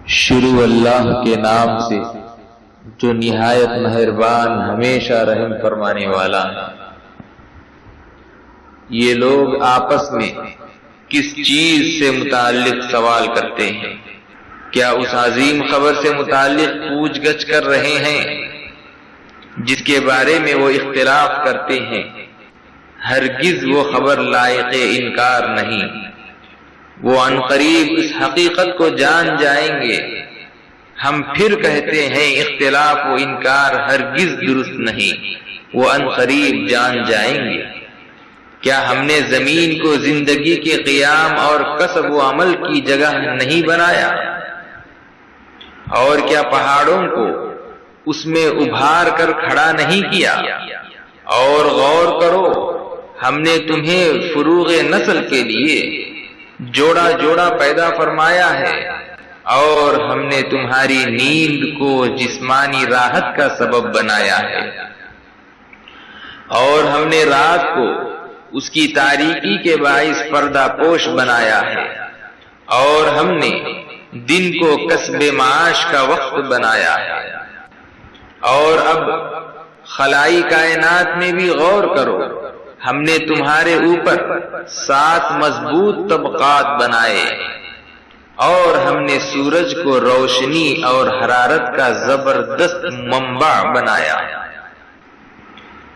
شروع اللہ کے نام سے جو نہایت مہربان ہمیشہ رحم فرمانے والا ہے۔ یہ لوگ آپس میں کس چیز سے متعلق سوال کرتے ہیں؟ کیا اس عظیم خبر سے متعلق پوچھ گچھ کر رہے ہیں جس کے بارے میں وہ اختلاف کرتے ہیں؟ ہرگز وہ خبر لائق انکار نہیں۔ وہ عنقریب اس حقیقت کو جان جائیں گے۔ ہم پھر کہتے ہیں اختلاف و انکار ہرگز درست نہیں، وہ عنقریب جان جائیں گے۔ کیا ہم نے زمین کو زندگی کے قیام اور کسب و عمل کی جگہ نہیں بنایا؟ اور کیا پہاڑوں کو اس میں ابھار کر کھڑا نہیں کیا؟ اور غور کرو، ہم نے تمہیں فروغ نسل کے لیے جوڑا جوڑا پیدا فرمایا ہے، اور ہم نے تمہاری نیند کو جسمانی راحت کا سبب بنایا ہے، اور ہم نے رات کو اس کی تاریکی کے باعث پردہ پوش بنایا ہے، اور ہم نے دن کو کسب معاش کا وقت بنایا ہے۔ اور اب خلائی کائنات میں بھی غور کرو، ہم نے تمہارے اوپر 7 مضبوط طبقات بنائے، اور ہم نے سورج کو روشنی اور حرارت کا زبردست منبع بنایا،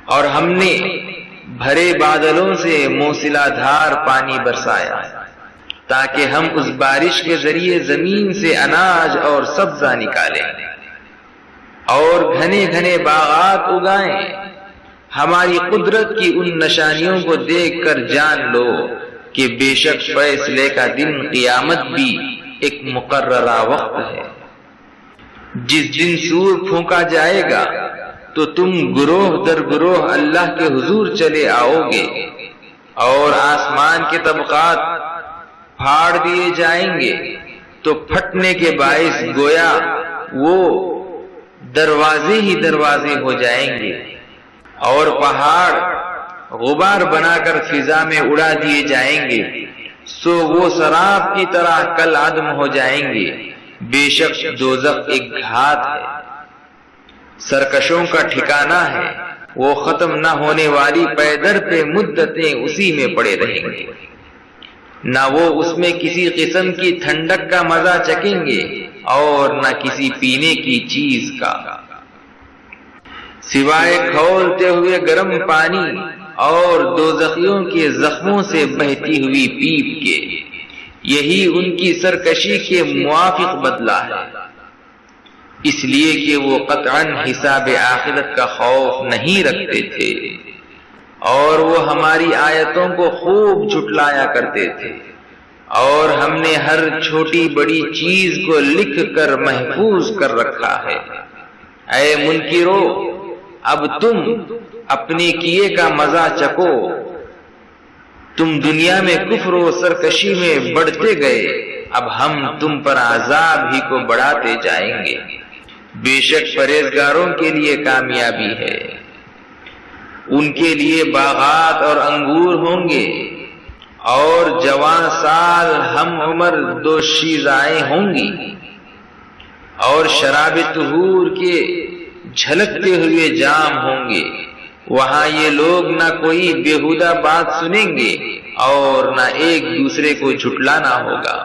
اور ہم نے بھرے بادلوں سے موسلا دھار پانی برسایا تاکہ ہم اس بارش کے ذریعے زمین سے اناج اور سبزہ نکالیں اور گھنے گھنے باغات اگائیں۔ ہماری قدرت کی ان نشانیوں کو دیکھ کر جان لو کہ بے شک فیصلے کا دن قیامت بھی ایک مقررہ وقت ہے۔ جس دن سور پھونکا جائے گا تو تم گروہ در گروہ اللہ کے حضور چلے آؤ گے، اور آسمان کے طبقات پھاڑ دیے جائیں گے تو پھٹنے کے باعث گویا وہ دروازے ہی دروازے ہو جائیں گے، اور پہاڑ غبار بنا کر فضا میں اڑا دیے جائیں گے، سو وہ سراب کی طرح کل عدم ہو جائیں گے۔ بے شک دوزخ ایک گھات ہے، سرکشوں کا ٹھکانہ ہے، وہ ختم نہ ہونے والی پے در پہ مدتیں اسی میں پڑے رہیں گے، نہ وہ اس میں کسی قسم کی ٹھنڈک کا مزہ چکیں گے اور نہ کسی پینے کی چیز کا، سوائے کھولتے ہوئے گرم پانی اور دوزخیوں کے زخموں سے بہتی ہوئی پیپ کے۔ یہی ان کی سرکشی کے موافق بدلہ ہے، اس لیے کہ وہ قطعاً حساب آخرت کا خوف نہیں رکھتے تھے، اور وہ ہماری آیتوں کو خوب جھٹلایا کرتے تھے، اور ہم نے ہر چھوٹی بڑی چیز کو لکھ کر محفوظ کر رکھا ہے۔ اے منکرو، اب تم اپنے کیے کا مزہ چکو۔ تم دنیا میں کفر و سرکشی میں بڑھتے گئے، اب ہم تم پر عذاب ہی کو بڑھاتے جائیں گے۔ بے شک پرہیزگاروں کے لیے کامیابی ہے، ان کے لیے باغات اور انگور ہوں گے، اور جوان سال ہم عمر دوشیزائیں ہوں گی، اور شراب طہور کے جھلکتے ہوئے جام ہوں گے۔ وہاں یہ لوگ نہ کوئی بیہودہ بات سنیں گے اور نہ ایک دوسرے کو جھٹلانا ہوگا۔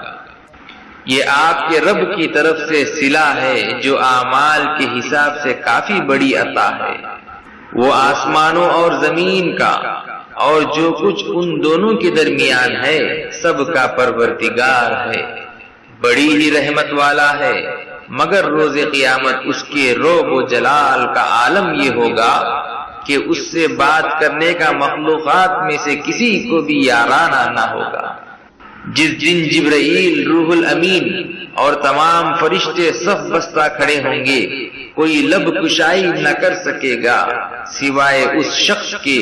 یہ آپ کے رب کی طرف سے صلہ ہے جو اعمال کے حساب سے کافی بڑی عطا ہے۔ وہ آسمانوں اور زمین کا اور جو کچھ ان دونوں کے درمیان ہے سب کا پروردگار ہے، بڑی ہی رحمت والا ہے۔ مگر روز قیامت اس کے رعب و جلال کا عالم یہ ہوگا کہ اس سے بات کرنے کا مخلوقات میں سے کسی کو بھی یارانہ نہ ہوگا۔ جس دن جبرائیل روح الامین اور تمام فرشتے صف بستہ کھڑے ہوں گے، کوئی لب کشائی نہ کر سکے گا سوائے اس شخص کے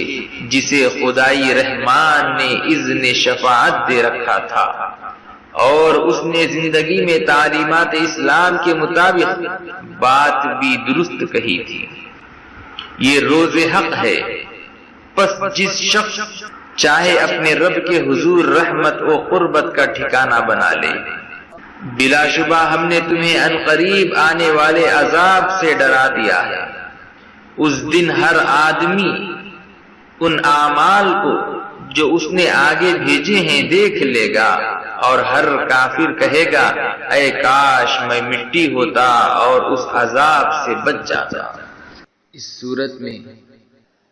جسے خدائی رحمان نے اذن شفاعت دے رکھا تھا، اور اس نے زندگی میں تعلیمات اسلام کے مطابق بات بھی درست کہی تھی۔ یہ روز حق ہے، پس جس شخص چاہے اپنے رب کے حضور رحمت و قربت کا ٹھکانہ بنا لے، بلا شبہ ہم نے تمہیں عنقریب آنے والے عذاب سے ڈرا دیا ہے۔ اس دن ہر آدمی ان اعمال کو جو اس نے آگے بھیجے ہیں دیکھ لے گا، اور ہر کافر کہے گا اے کاش میں مٹی ہوتا اور اس عذاب سے بچ جاتا۔ اس سورت میں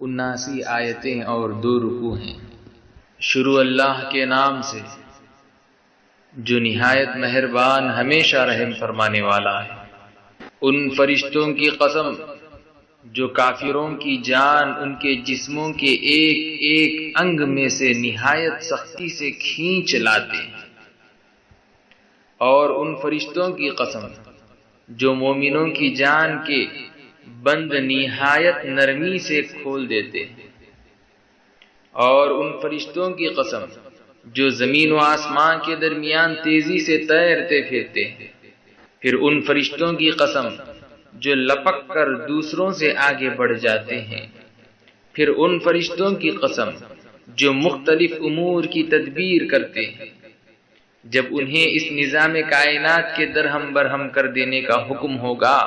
79 آیتیں اور 2 رکوع ہیں۔ شروع اللہ کے نام سے جو نہایت مہربان ہمیشہ رحم فرمانے والا ہے۔ ان فرشتوں کی قسم جو کافروں کی جان ان کے جسموں کے ایک ایک انگ میں سے نہایت سختی سے کھینچ لاتے ہیں، اور ان فرشتوں کی قسم جو مومنوں کی جان کے بند نہایت نرمی سے کھول دیتے ہیں، اور ان فرشتوں کی قسم جو زمین و آسمان کے درمیان تیزی سے تیرتے پھرتے ہیں، پھر ان فرشتوں کی قسم جو لپک کر دوسروں سے آگے بڑھ جاتے ہیں، پھر ان فرشتوں کی قسم جو مختلف امور کی تدبیر کرتے ہیں۔ جب انہیں اس نظام کائنات کے درہم برہم کر دینے کا حکم ہوگا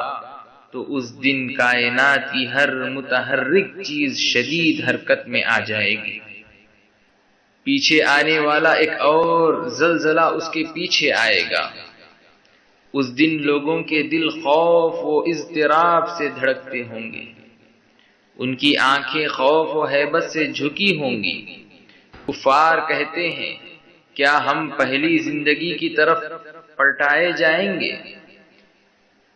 تو اس دن کائنات کی ہر متحرک چیز شدید حرکت میں آ جائے گی۔ پیچھے آنے والا ایک اور زلزلہ اس کے پیچھے آئے گا۔ اس دن لوگوں کے دل خوف و اضطراب سے دھڑکتے ہوں گے، ان کی آنکھیں خوف و ہیبت سے جھکی ہوں گی۔ کفار کہتے ہیں کیا ہم پہلی زندگی کی طرف پلٹائے جائیں گے؟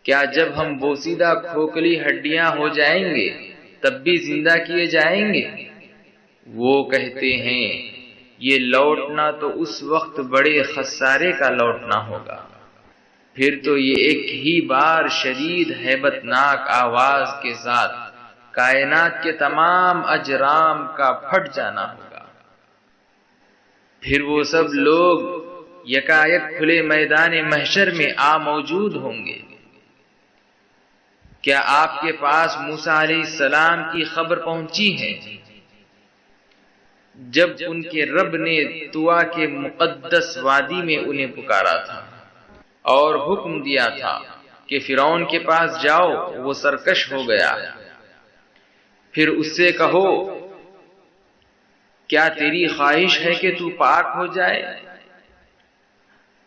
کیا جب ہم بوسیدہ کھوکھلی ہڈیاں ہو جائیں گے تب بھی زندہ کیے جائیں گے؟ وہ کہتے ہیں یہ لوٹنا تو اس وقت بڑے خسارے کا لوٹنا ہوگا، پھر تو یہ ایک ہی بار شدید ہیبت ناک آواز کے ساتھ کائنات کے تمام اجرام کا پھٹ جانا ہوگا۔ پھر وہ سب لوگ یکایک کھلے میدان محشر میں آ موجود ہوں گے۔ کیا آپ کے پاس موسیٰ علیہ السلام کی خبر پہنچی ہے جب ان کے رب نے طوا کے مقدس وادی میں انہیں پکارا تھا اور حکم دیا تھا کہ فرعون کے پاس جاؤ، وہ سرکش ہو گیا، پھر اس سے کہو کیا تیری خواہش ہے کہ تو پاک ہو جائے،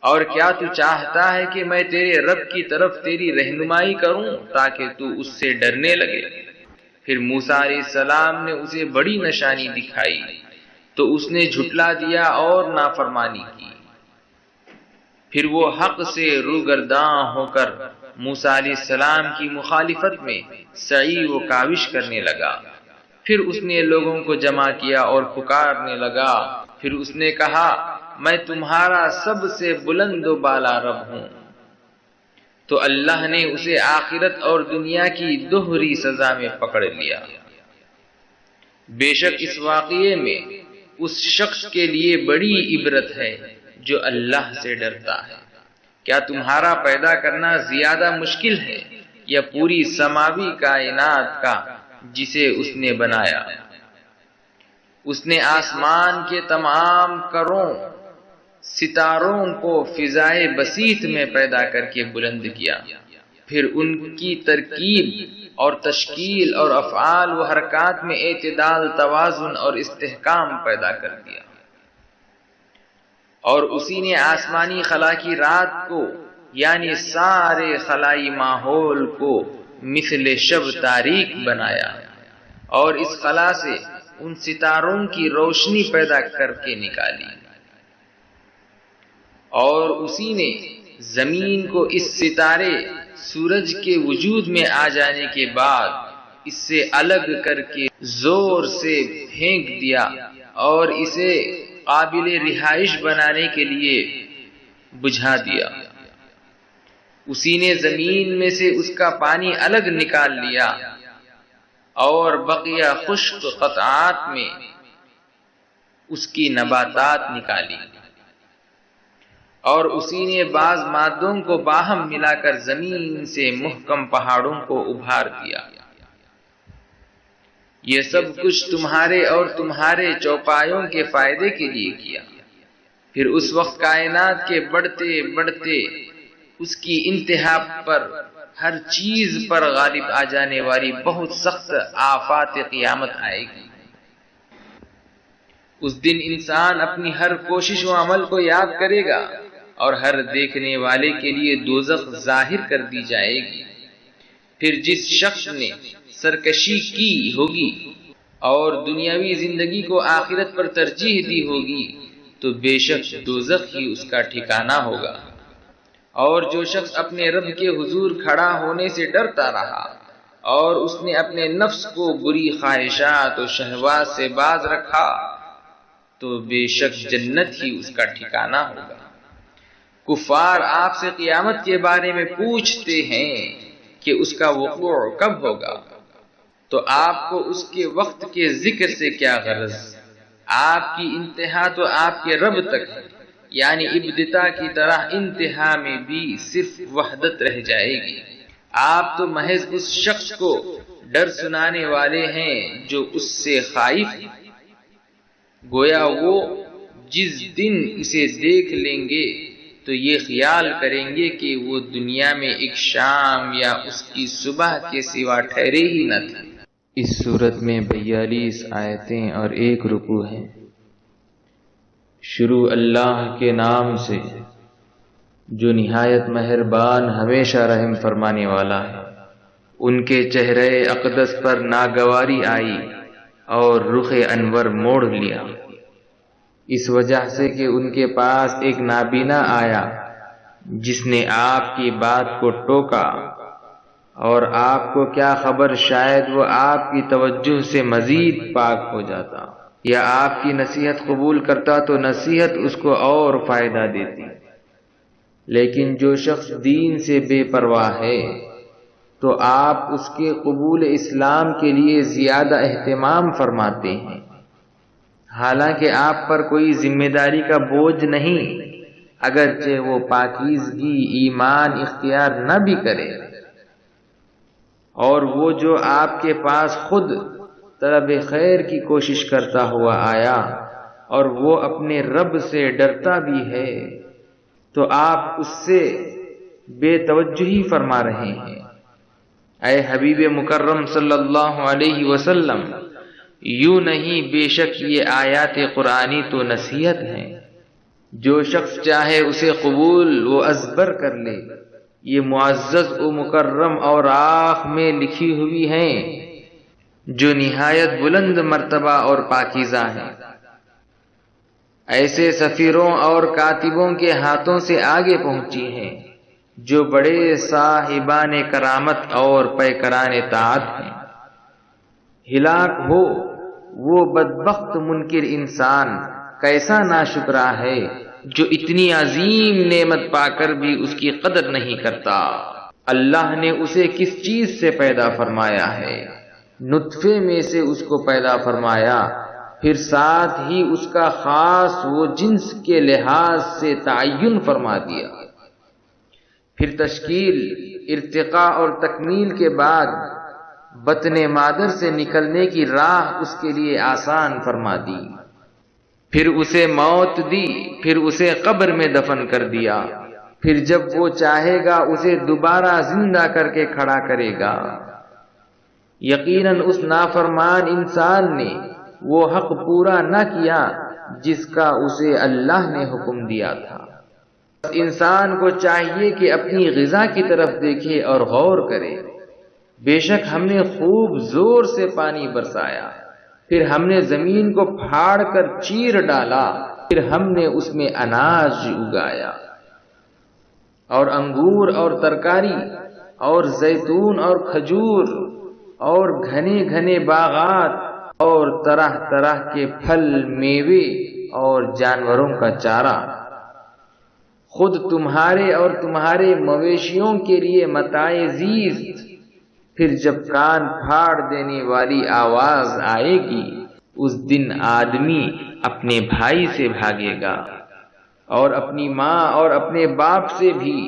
اور کیا تو چاہتا ہے کہ میں تیرے رب کی طرف تیری رہنمائی کروں تاکہ تو اس سے ڈرنے لگے؟ پھر موسیٰ علیہ السلام نے اسے بڑی نشانی دکھائی تو اس نے جھٹلا دیا اور نافرمانی کی۔ پھر وہ حق سے روگرداں ہو کر موسیٰ علیہ السلام کی مخالفت میں سعی و کاوش کرنے لگا۔ پھر اس نے لوگوں کو جمع کیا اور پکارنے لگا، پھر اس نے کہا میں تمہارا سب سے بلند و بالا رب ہوں۔ تو اللہ نے اسے آخرت اور دنیا کی دوہری سزا میں پکڑ لیا۔ بے شک اس واقعے میں اس شخص کے لیے بڑی عبرت ہے جو اللہ سے ڈرتا ہے۔ کیا تمہارا پیدا کرنا زیادہ مشکل ہے یا پوری سماوی کائنات کا جسے اس نے بنایا؟ اس نے آسمان کے تمام کروں ستاروں کو فضائے بسیط میں پیدا کر کے بلند کیا، پھر ان کی ترکیب اور تشکیل اور افعال و حرکات میں اعتدال، توازن اور استحکام پیدا کر دیا۔ اور اسی نے آسمانی خلا کی رات کو یعنی سارے خلائی ماحول کو مثل شب تاریک بنایا، اور اس خلا سے ان ستاروں کی روشنی پیدا کر کے نکالی، اور اسی نے زمین کو اس ستارے سورج کے وجود میں آ جانے کے بعد اس سے الگ کر کے زور سے پھینک دیا اور اسے قابل رہائش بنانے کے لیے بجھا دیا۔ اسی نے زمین میں سے اس کا پانی الگ نکال لیا اور بقیہ خشک قطعات میں اس کی نباتات نکالی، اور اسی نے بعض مادوں کو باہم ملا کر زمین سے محکم پہاڑوں کو ابھار دیا۔ یہ سب کچھ تمہارے اور تمہارے چوپایوں کے فائدے کے لیے کیا۔ پھر اس وقت کائنات کے بڑھتے بڑھتے اس کی انتہا پر ہر چیز پر غالب آ جانے والی بہت سخت آفات قیامت آئے گی۔ اس دن انسان اپنی ہر کوشش و عمل کو یاد کرے گا اور ہر دیکھنے والے کے لیے دوزخ ظاہر کر دی جائے گی۔ پھر جس شخص نے سرکشی کی ہوگی اور دنیاوی زندگی کو آخرت پر ترجیح دی ہوگی تو بے شک دوزخ ہی اس کا ٹھکانہ ہوگا۔ اور جو شخص اپنے رب کے حضور کھڑا ہونے سے ڈرتا رہا اور اس نے اپنے نفس کو بری خواہشات و شہوات سے باز رکھا تو بے شک جنت ہی اس کا ٹھکانہ ہوگا۔ کفار آپ سے قیامت کے بارے میں پوچھتے ہیں کہ اس کا وقوع کب ہوگا، تو آپ کو اس کے وقت کے ذکر سے کیا غرض؟ آپ کی انتہا تو آپ کے رب تک ہے، یعنی ابتدا کی طرح انتہا میں بھی صرف وحدت رہ جائے گی۔ آپ تو محض اس شخص کو ڈر سنانے والے ہیں جو اس سے خائف ہے، گویا وہ جس دن اسے دیکھ لیں گے تو یہ خیال کریں گے کہ وہ دنیا میں ایک شام یا اس کی صبح کے سوا ٹھہرے ہی نہ تھے۔ اس صورت میں 42 آیتیں اور 1 رکوع ہے۔ شروع اللہ کے نام سے جو نہایت مہربان ہمیشہ رحم فرمانے والا ہے۔ ان کے چہرے اقدس پر ناگواری آئی اور رخ انور موڑ لیا، اس وجہ سے کہ ان کے پاس ایک نابینا آیا جس نے آپ کی بات کو ٹوکا، اور آپ کو کیا خبر شاید وہ آپ کی توجہ سے مزید پاک ہو جاتا یا آپ کی نصیحت قبول کرتا تو نصیحت اس کو اور فائدہ دیتی۔ لیکن جو شخص دین سے بے پرواہ ہے تو آپ اس کے قبول اسلام کے لیے زیادہ اہتمام فرماتے ہیں، حالانکہ آپ پر کوئی ذمہ داری کا بوجھ نہیں، اگرچہ وہ پاکیزگی ایمان اختیار نہ بھی کرے۔ اور وہ جو آپ کے پاس خود طلب خیر کی کوشش کرتا ہوا آیا اور وہ اپنے رب سے ڈرتا بھی ہے تو آپ اس سے بے توجہی فرما رہے ہیں۔ اے حبیب مکرم صلی اللہ علیہ وسلم، یوں نہیں، بے شک یہ آیات قرآنی تو نصیحت ہیں، جو شخص چاہے اسے قبول و ازبر کر لے، یہ معزز و مکرم اور آنکھ میں لکھی ہوئی ہیں جو نہایت بلند مرتبہ اور پاکیزہ ہیں۔ ایسے سفیروں اور کاتبوں کے ہاتھوں سے آگے پہنچی ہیں جو بڑے صاحبان کرامت اور پیکران طاعت ہیں۔ ہلاک ہو وہ بدبخت منکر انسان، کیسا ناشکرا ہے جو اتنی عظیم نعمت پا کر بھی اس کی قدر نہیں کرتا۔ اللہ نے اسے کس چیز سے پیدا فرمایا ہے؟ نطفے میں سے اس کو پیدا فرمایا، پھر ساتھ ہی اس کا خاص وہ جنس کے لحاظ سے تعین فرما دیا، پھر تشکیل، ارتقاء اور تکمیل کے بعد بطن مادر سے نکلنے کی راہ اس کے لیے آسان فرما دی، پھر اسے موت دی، پھر اسے قبر میں دفن کر دیا، پھر جب وہ چاہے گا اسے دوبارہ زندہ کر کے کھڑا کرے گا۔ یقیناً اس نافرمان انسان نے وہ حق پورا نہ کیا جس کا اسے اللہ نے حکم دیا تھا۔ انسان کو چاہیے کہ اپنی غذا کی طرف دیکھے اور غور کرے۔ بے شک ہم نے خوب زور سے پانی برسایا، پھر ہم نے زمین کو پھاڑ کر چیر ڈالا، پھر ہم نے اس میں اناج اگایا اور انگور اور ترکاری اور زیتون اور کھجور اور گھنے گھنے باغات اور طرح طرح کے پھل، میوے اور جانوروں کا چارہ، خود تمہارے اور تمہارے مویشیوں کے لیے متاع زیست۔ پھر جب کان پھاڑ دینے والی آواز آئے گی، اس دن آدمی اپنے بھائی سے بھاگے گا اور اپنی ماں اور اپنے باپ سے بھی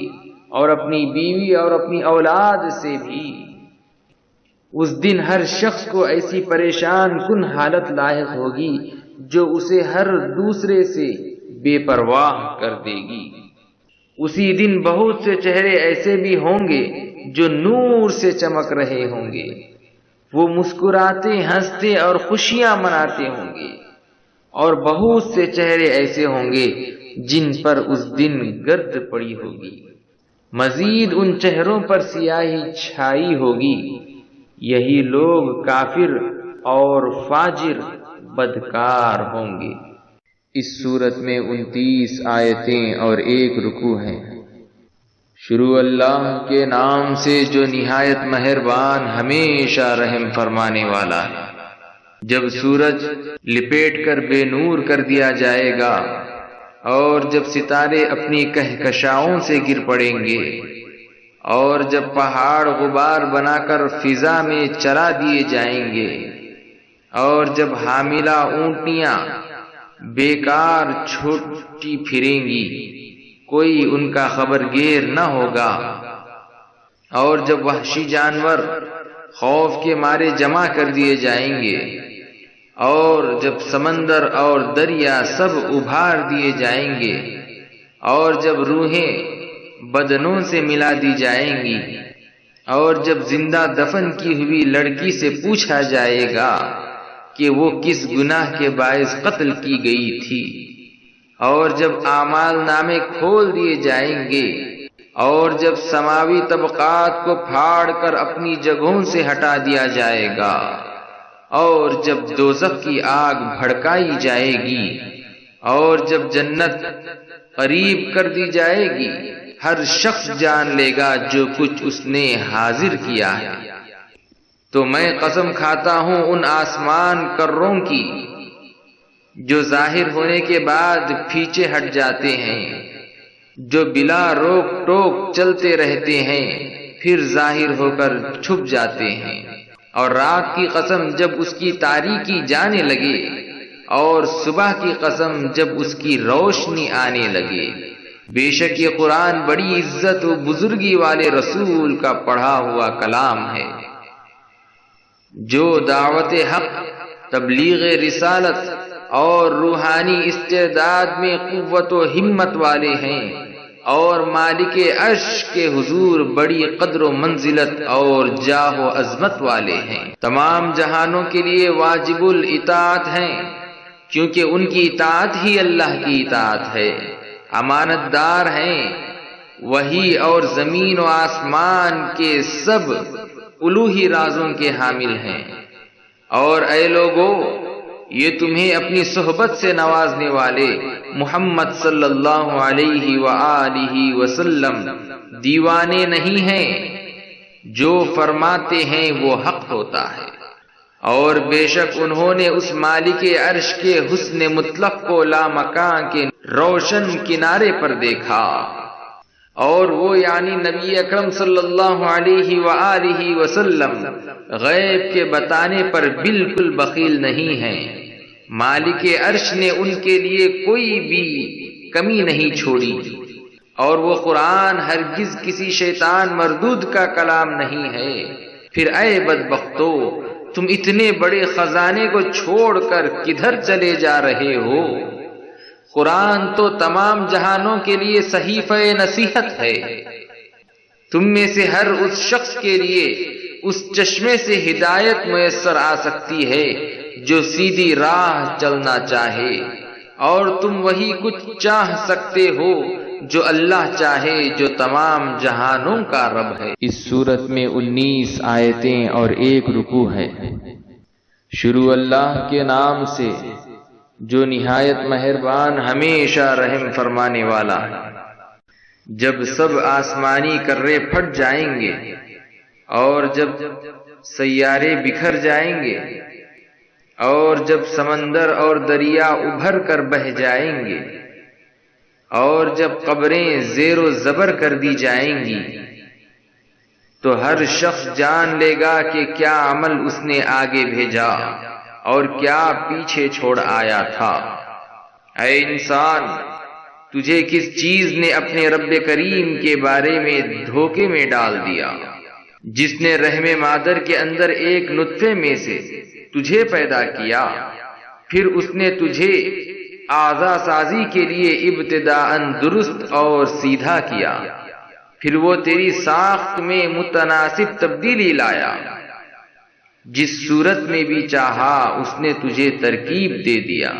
اور اپنی بیوی اور اپنی اولاد سے بھی۔ اس دن ہر شخص کو ایسی پریشان کن حالت لاحق ہوگی جو اسے ہر دوسرے سے بے پرواہ کر دے گی۔ اسی دن بہت سے چہرے ایسے بھی ہوں گے جو نور سے چمک رہے ہوں گے، وہ مسکراتے ہنستے اور خوشیاں مناتے ہوں گے، اور بہت سے چہرے ایسے ہوں گے جن پر اس دن گرد پڑی ہوگی، مزید ان چہروں پر سیاہی چھائی ہوگی۔ یہی لوگ کافر اور فاجر بدکار ہوں گے۔ اس سورت میں 29 آیتیں اور 1 رکوع ہیں۔ شروع اللہ کے نام سے جو نہایت مہربان ہمیشہ رحم فرمانے والا ہے۔ جب سورج لپیٹ کر بے نور کر دیا جائے گا اور جب ستارے اپنی کہکشاؤں سے گر پڑیں گے اور جب پہاڑ غبار بنا کر فضا میں چلا دیے جائیں گے اور جب حاملہ اونٹنیاں بیکار چھوٹی پھریں گی، کوئی ان کا خبرگیر نہ ہوگا، اور جب وحشی جانور خوف کے مارے جمع کر دیے جائیں گے اور جب سمندر اور دریا سب ابھار دیے جائیں گے اور جب روحیں بدنوں سے ملا دی جائیں گی اور جب زندہ دفن کی ہوئی لڑکی سے پوچھا جائے گا کہ وہ کس گناہ کے باعث قتل کی گئی تھی، اور جب اعمال نامے کھول دیے جائیں گے اور جب سماوی طبقات کو پھاڑ کر اپنی جگہوں سے ہٹا دیا جائے گا اور جب دوزخ کی آگ بھڑکائی جائے گی اور جب جنت قریب کر دی جائے گی، ہر شخص جان لے گا جو کچھ اس نے حاضر کیا ہے۔ تو میں قسم کھاتا ہوں ان آسمان کروں کی جو ظاہر ہونے کے بعد پیچھے ہٹ جاتے ہیں، جو بلا روک ٹوک چلتے رہتے ہیں پھر ظاہر ہو کر چھپ جاتے ہیں، اور رات کی قسم جب اس کی تاریکی جانے لگے اور صبح کی قسم جب اس کی روشنی آنے لگے۔ بے شک یہ قرآن بڑی عزت و بزرگی والے رسول کا پڑھا ہوا کلام ہے، جو دعوت حق، تبلیغ رسالت اور روحانی استعداد میں قوت و ہمت والے ہیں، اور مالک عرش کے حضور بڑی قدر و منزلت اور جاہ و عظمت والے ہیں۔ تمام جہانوں کے لیے واجب الاطاعت ہیں، کیونکہ ان کی اطاعت ہی اللہ کی اطاعت ہے۔ امانت دار ہیں، وحی اور زمین و آسمان کے سب الوہی رازوں کے حامل ہیں۔ اور اے لوگو، یہ تمہیں اپنی صحبت سے نوازنے والے محمد صلی اللہ علیہ وآلہ وسلم دیوانے نہیں ہیں، جو فرماتے ہیں وہ حق ہوتا ہے۔ اور بے شک انہوں نے اس مالک عرش کے حسن مطلق کو لامکان کے روشن کنارے پر دیکھا، اور وہ یعنی نبی اکرم صلی اللہ علیہ وآلہ وسلم غیب کے بتانے پر بالکل بخیل نہیں ہیں۔ مالک عرش نے ان کے لیے کوئی بھی کمی نہیں چھوڑی، اور وہ قرآن ہرگز کسی شیطان مردود کا کلام نہیں ہے۔ پھر اے بدبختو، تم اتنے بڑے خزانے کو چھوڑ کر کدھر چلے جا رہے ہو؟ قرآن تو تمام جہانوں کے لیے صحیفہ نصیحت ہے۔ تم میں سے ہر اس شخص کے لیے اس چشمے سے ہدایت میسر آ سکتی ہے جو سیدھی راہ چلنا چاہے، اور تم وہی کچھ چاہ سکتے ہو جو اللہ چاہے، جو تمام جہانوں کا رب ہے۔ اس سورت میں 19 آیتیں اور 1 رکوع ہے۔ شروع اللہ کے نام سے جو نہایت مہربان ہمیشہ رحم فرمانے والا ہے۔ جب سب آسمانی کرے پھٹ جائیں گے اور جب سیارے بکھر جائیں گے اور جب سمندر اور دریا ابھر کر بہہ جائیں گے اور جب قبریں زیر و زبر کر دی جائیں گی، تو ہر شخص جان لے گا کہ کیا عمل اس نے آگے بھیجا اور کیا پیچھے چھوڑ آیا تھا۔ اے انسان، تجھے کس چیز نے اپنے رب کریم کے بارے میں دھوکے میں ڈال دیا، جس نے رحم مادر کے اندر ایک نطفے میں سے تجھے پیدا کیا، پھر اس نے تجھے اعضا سازی کے لیے ابتداءً درست اور سیدھا کیا، پھر وہ تیری ساخت میں متناسب تبدیلی لایا، جس صورت میں بھی چاہا اس نے تجھے ترکیب دے دیا۔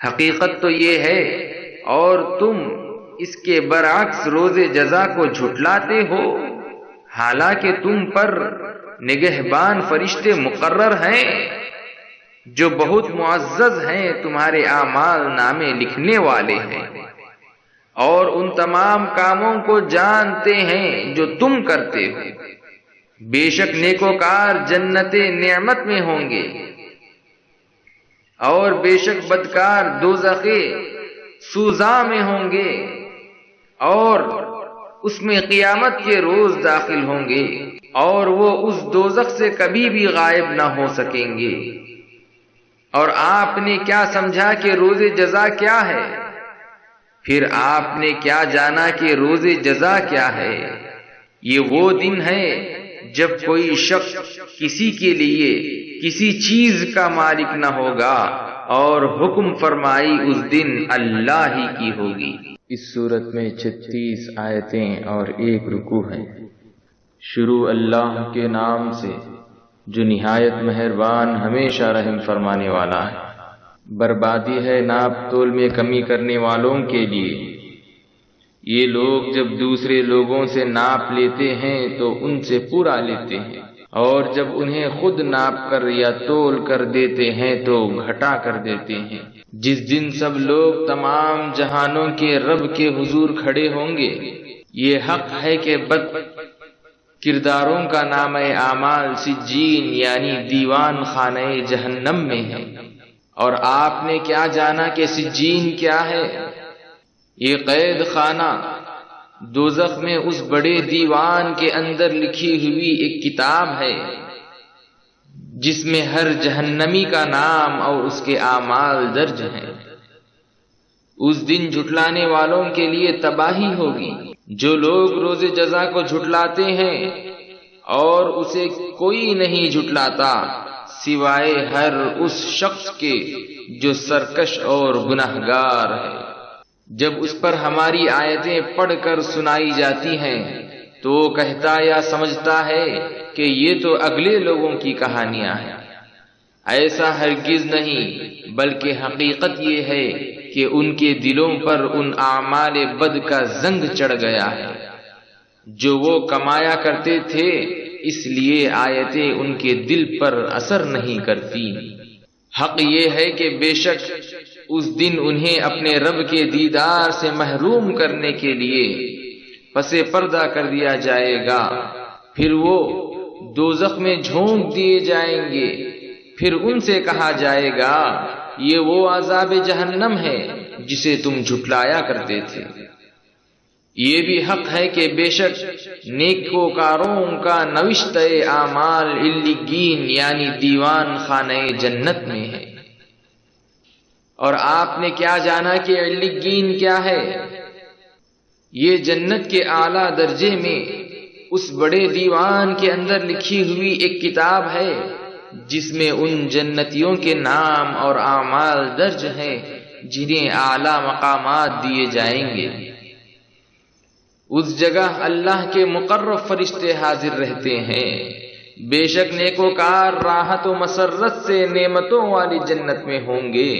حقیقت تو یہ ہے اور تم اس کے برعکس روز جزا کو جھٹلاتے ہو، حالانکہ تم پر نگہبان فرشتے مقرر ہیں جو بہت معزز ہیں، تمہارے اعمال نامے لکھنے والے ہیں اور ان تمام کاموں کو جانتے ہیں جو تم کرتے ہو۔ بے شک نیکوکار جنت نعمت میں ہوں گے اور بے شک بدکار دوزخ سوزاں میں ہوں گے، اور اس میں قیامت کے روز داخل ہوں گے، اور وہ اس دوزخ سے کبھی بھی غائب نہ ہو سکیں گے۔ اور آپ نے کیا سمجھا کہ روز جزا کیا ہے؟ پھر آپ نے کیا جانا کہ روز جزا کیا ہے؟ یہ وہ دن ہے جب کوئی شخص کسی کے لیے کسی چیز کا مالک نہ ہوگا، اور حکم فرمائی اس دن اللہ ہی کی ہوگی۔ اس صورت میں 36 آیتیں اور 1 رکوع ہے۔ شروع اللہ کے نام سے جو نہایت مہربان ہمیشہ رحم فرمانے والا ہے۔ بربادی ہے ناپ تول میں کمی کرنے والوں کے لیے۔ یہ لوگ جب دوسرے لوگوں سے ناپ لیتے ہیں تو ان سے پورا لیتے ہیں، اور جب انہیں خود ناپ کر یا تول کر دیتے ہیں تو گھٹا کر دیتے ہیں۔ جس دن سب لوگ تمام جہانوں کے رب کے حضور کھڑے ہوں گے، یہ حق ہے کہ بد کرداروں کا نامہ اعمال سجین یعنی دیوان خانہ جہنم میں ہے۔ اور آپ نے کیا جانا کہ سجین کیا ہے؟ یہ قید خانہ دوزخ میں اس بڑے دیوان کے اندر لکھی ہوئی ایک کتاب ہے جس میں ہر جہنمی کا نام اور اس کے اعمال درج ہیں۔ اس دن جھٹلانے والوں کے لیے تباہی ہوگی۔ جو لوگ روز جزا کو جھٹلاتے ہیں اور اسے کوئی نہیں جھٹلاتا سوائے ہر اس شخص کے جو سرکش اور گنہگار ہے۔ جب اس پر ہماری آیتیں پڑھ کر سنائی جاتی ہیں تو وہ کہتا یا سمجھتا ہے کہ یہ تو اگلے لوگوں کی کہانیاں ہیں۔ ایسا ہرگز نہیں، بلکہ حقیقت یہ ہے کہ ان کے دلوں پر ان اعمال بد کا زنگ چڑھ گیا ہے جو وہ کمایا کرتے تھے، اس لیے آیتیں ان کے دل پر اثر نہیں کرتی۔ حق یہ ہے کہ بے شک اس دن انہیں اپنے رب کے دیدار سے محروم کرنے کے لیے پس پردہ کر دیا جائے گا، پھر وہ دوزخ میں جھونک دیے جائیں گے، پھر ان سے کہا جائے گا یہ وہ عذاب جہنم ہے جسے تم جھٹلایا کرتے تھے۔ یہ بھی حق ہے کہ بے شک نیکوکاروں کا نوشتہ اعمال علیین یعنی دیوان خانہ جنت میں ہے۔ اور آپ نے کیا جانا کہ علیین کیا ہے؟ یہ جنت کے اعلیٰ درجے میں اس بڑے دیوان کے اندر لکھی ہوئی ایک کتاب ہے جس میں ان جنتیوں کے نام اور اعمال درج ہیں جنہیں اعلیٰ مقامات دیے جائیں گے۔ اس جگہ اللہ کے مقرب فرشتے حاضر رہتے ہیں۔ بے شک نیکوکار راحت و مسرت سے نعمتوں والی جنت میں ہوں گے،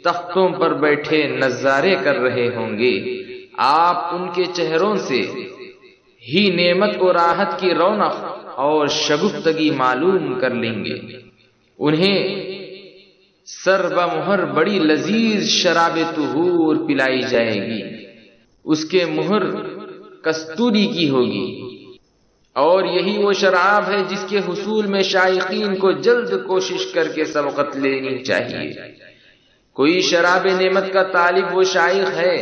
تختوں پر بیٹھے نظارے کر رہے ہوں گے۔ آپ ان کے چہروں سے ہی نعمت و راحت کی رونق اور شگفتگی معلوم کر لیں گے۔ انہیں سر بمہر بڑی لذیذ شراب طہور پلائی جائے گی، اس کے مہر کستوری کی ہوگی، اور یہی وہ شراب ہے جس کے حصول میں شائقین کو جلد کوشش کر کے سبقت لینی چاہیے۔ کوئی شراب نعمت کا طالب و شائق ہے،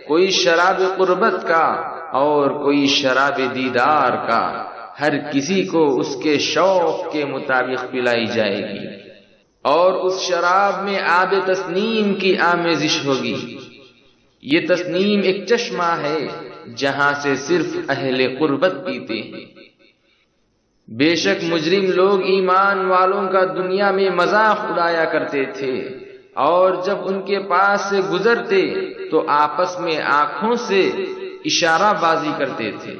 کوئی شراب قربت کا اور کوئی شراب دیدار کا، ہر کسی کو اس کے شوق کے مطابق پلائی جائے گی، اور اس شراب میں آب تسنیم کی آمیزش ہوگی۔ یہ تسنیم ایک چشمہ ہے جہاں سے صرف اہل قربت پیتے ہیں۔ بے شک مجرم لوگ ایمان والوں کا دنیا میں مذاق اڑایا کرتے تھے اور جب ان کے پاس سے گزرتے تو آپس میں آنکھوں سے اشارہ بازی کرتے تھے،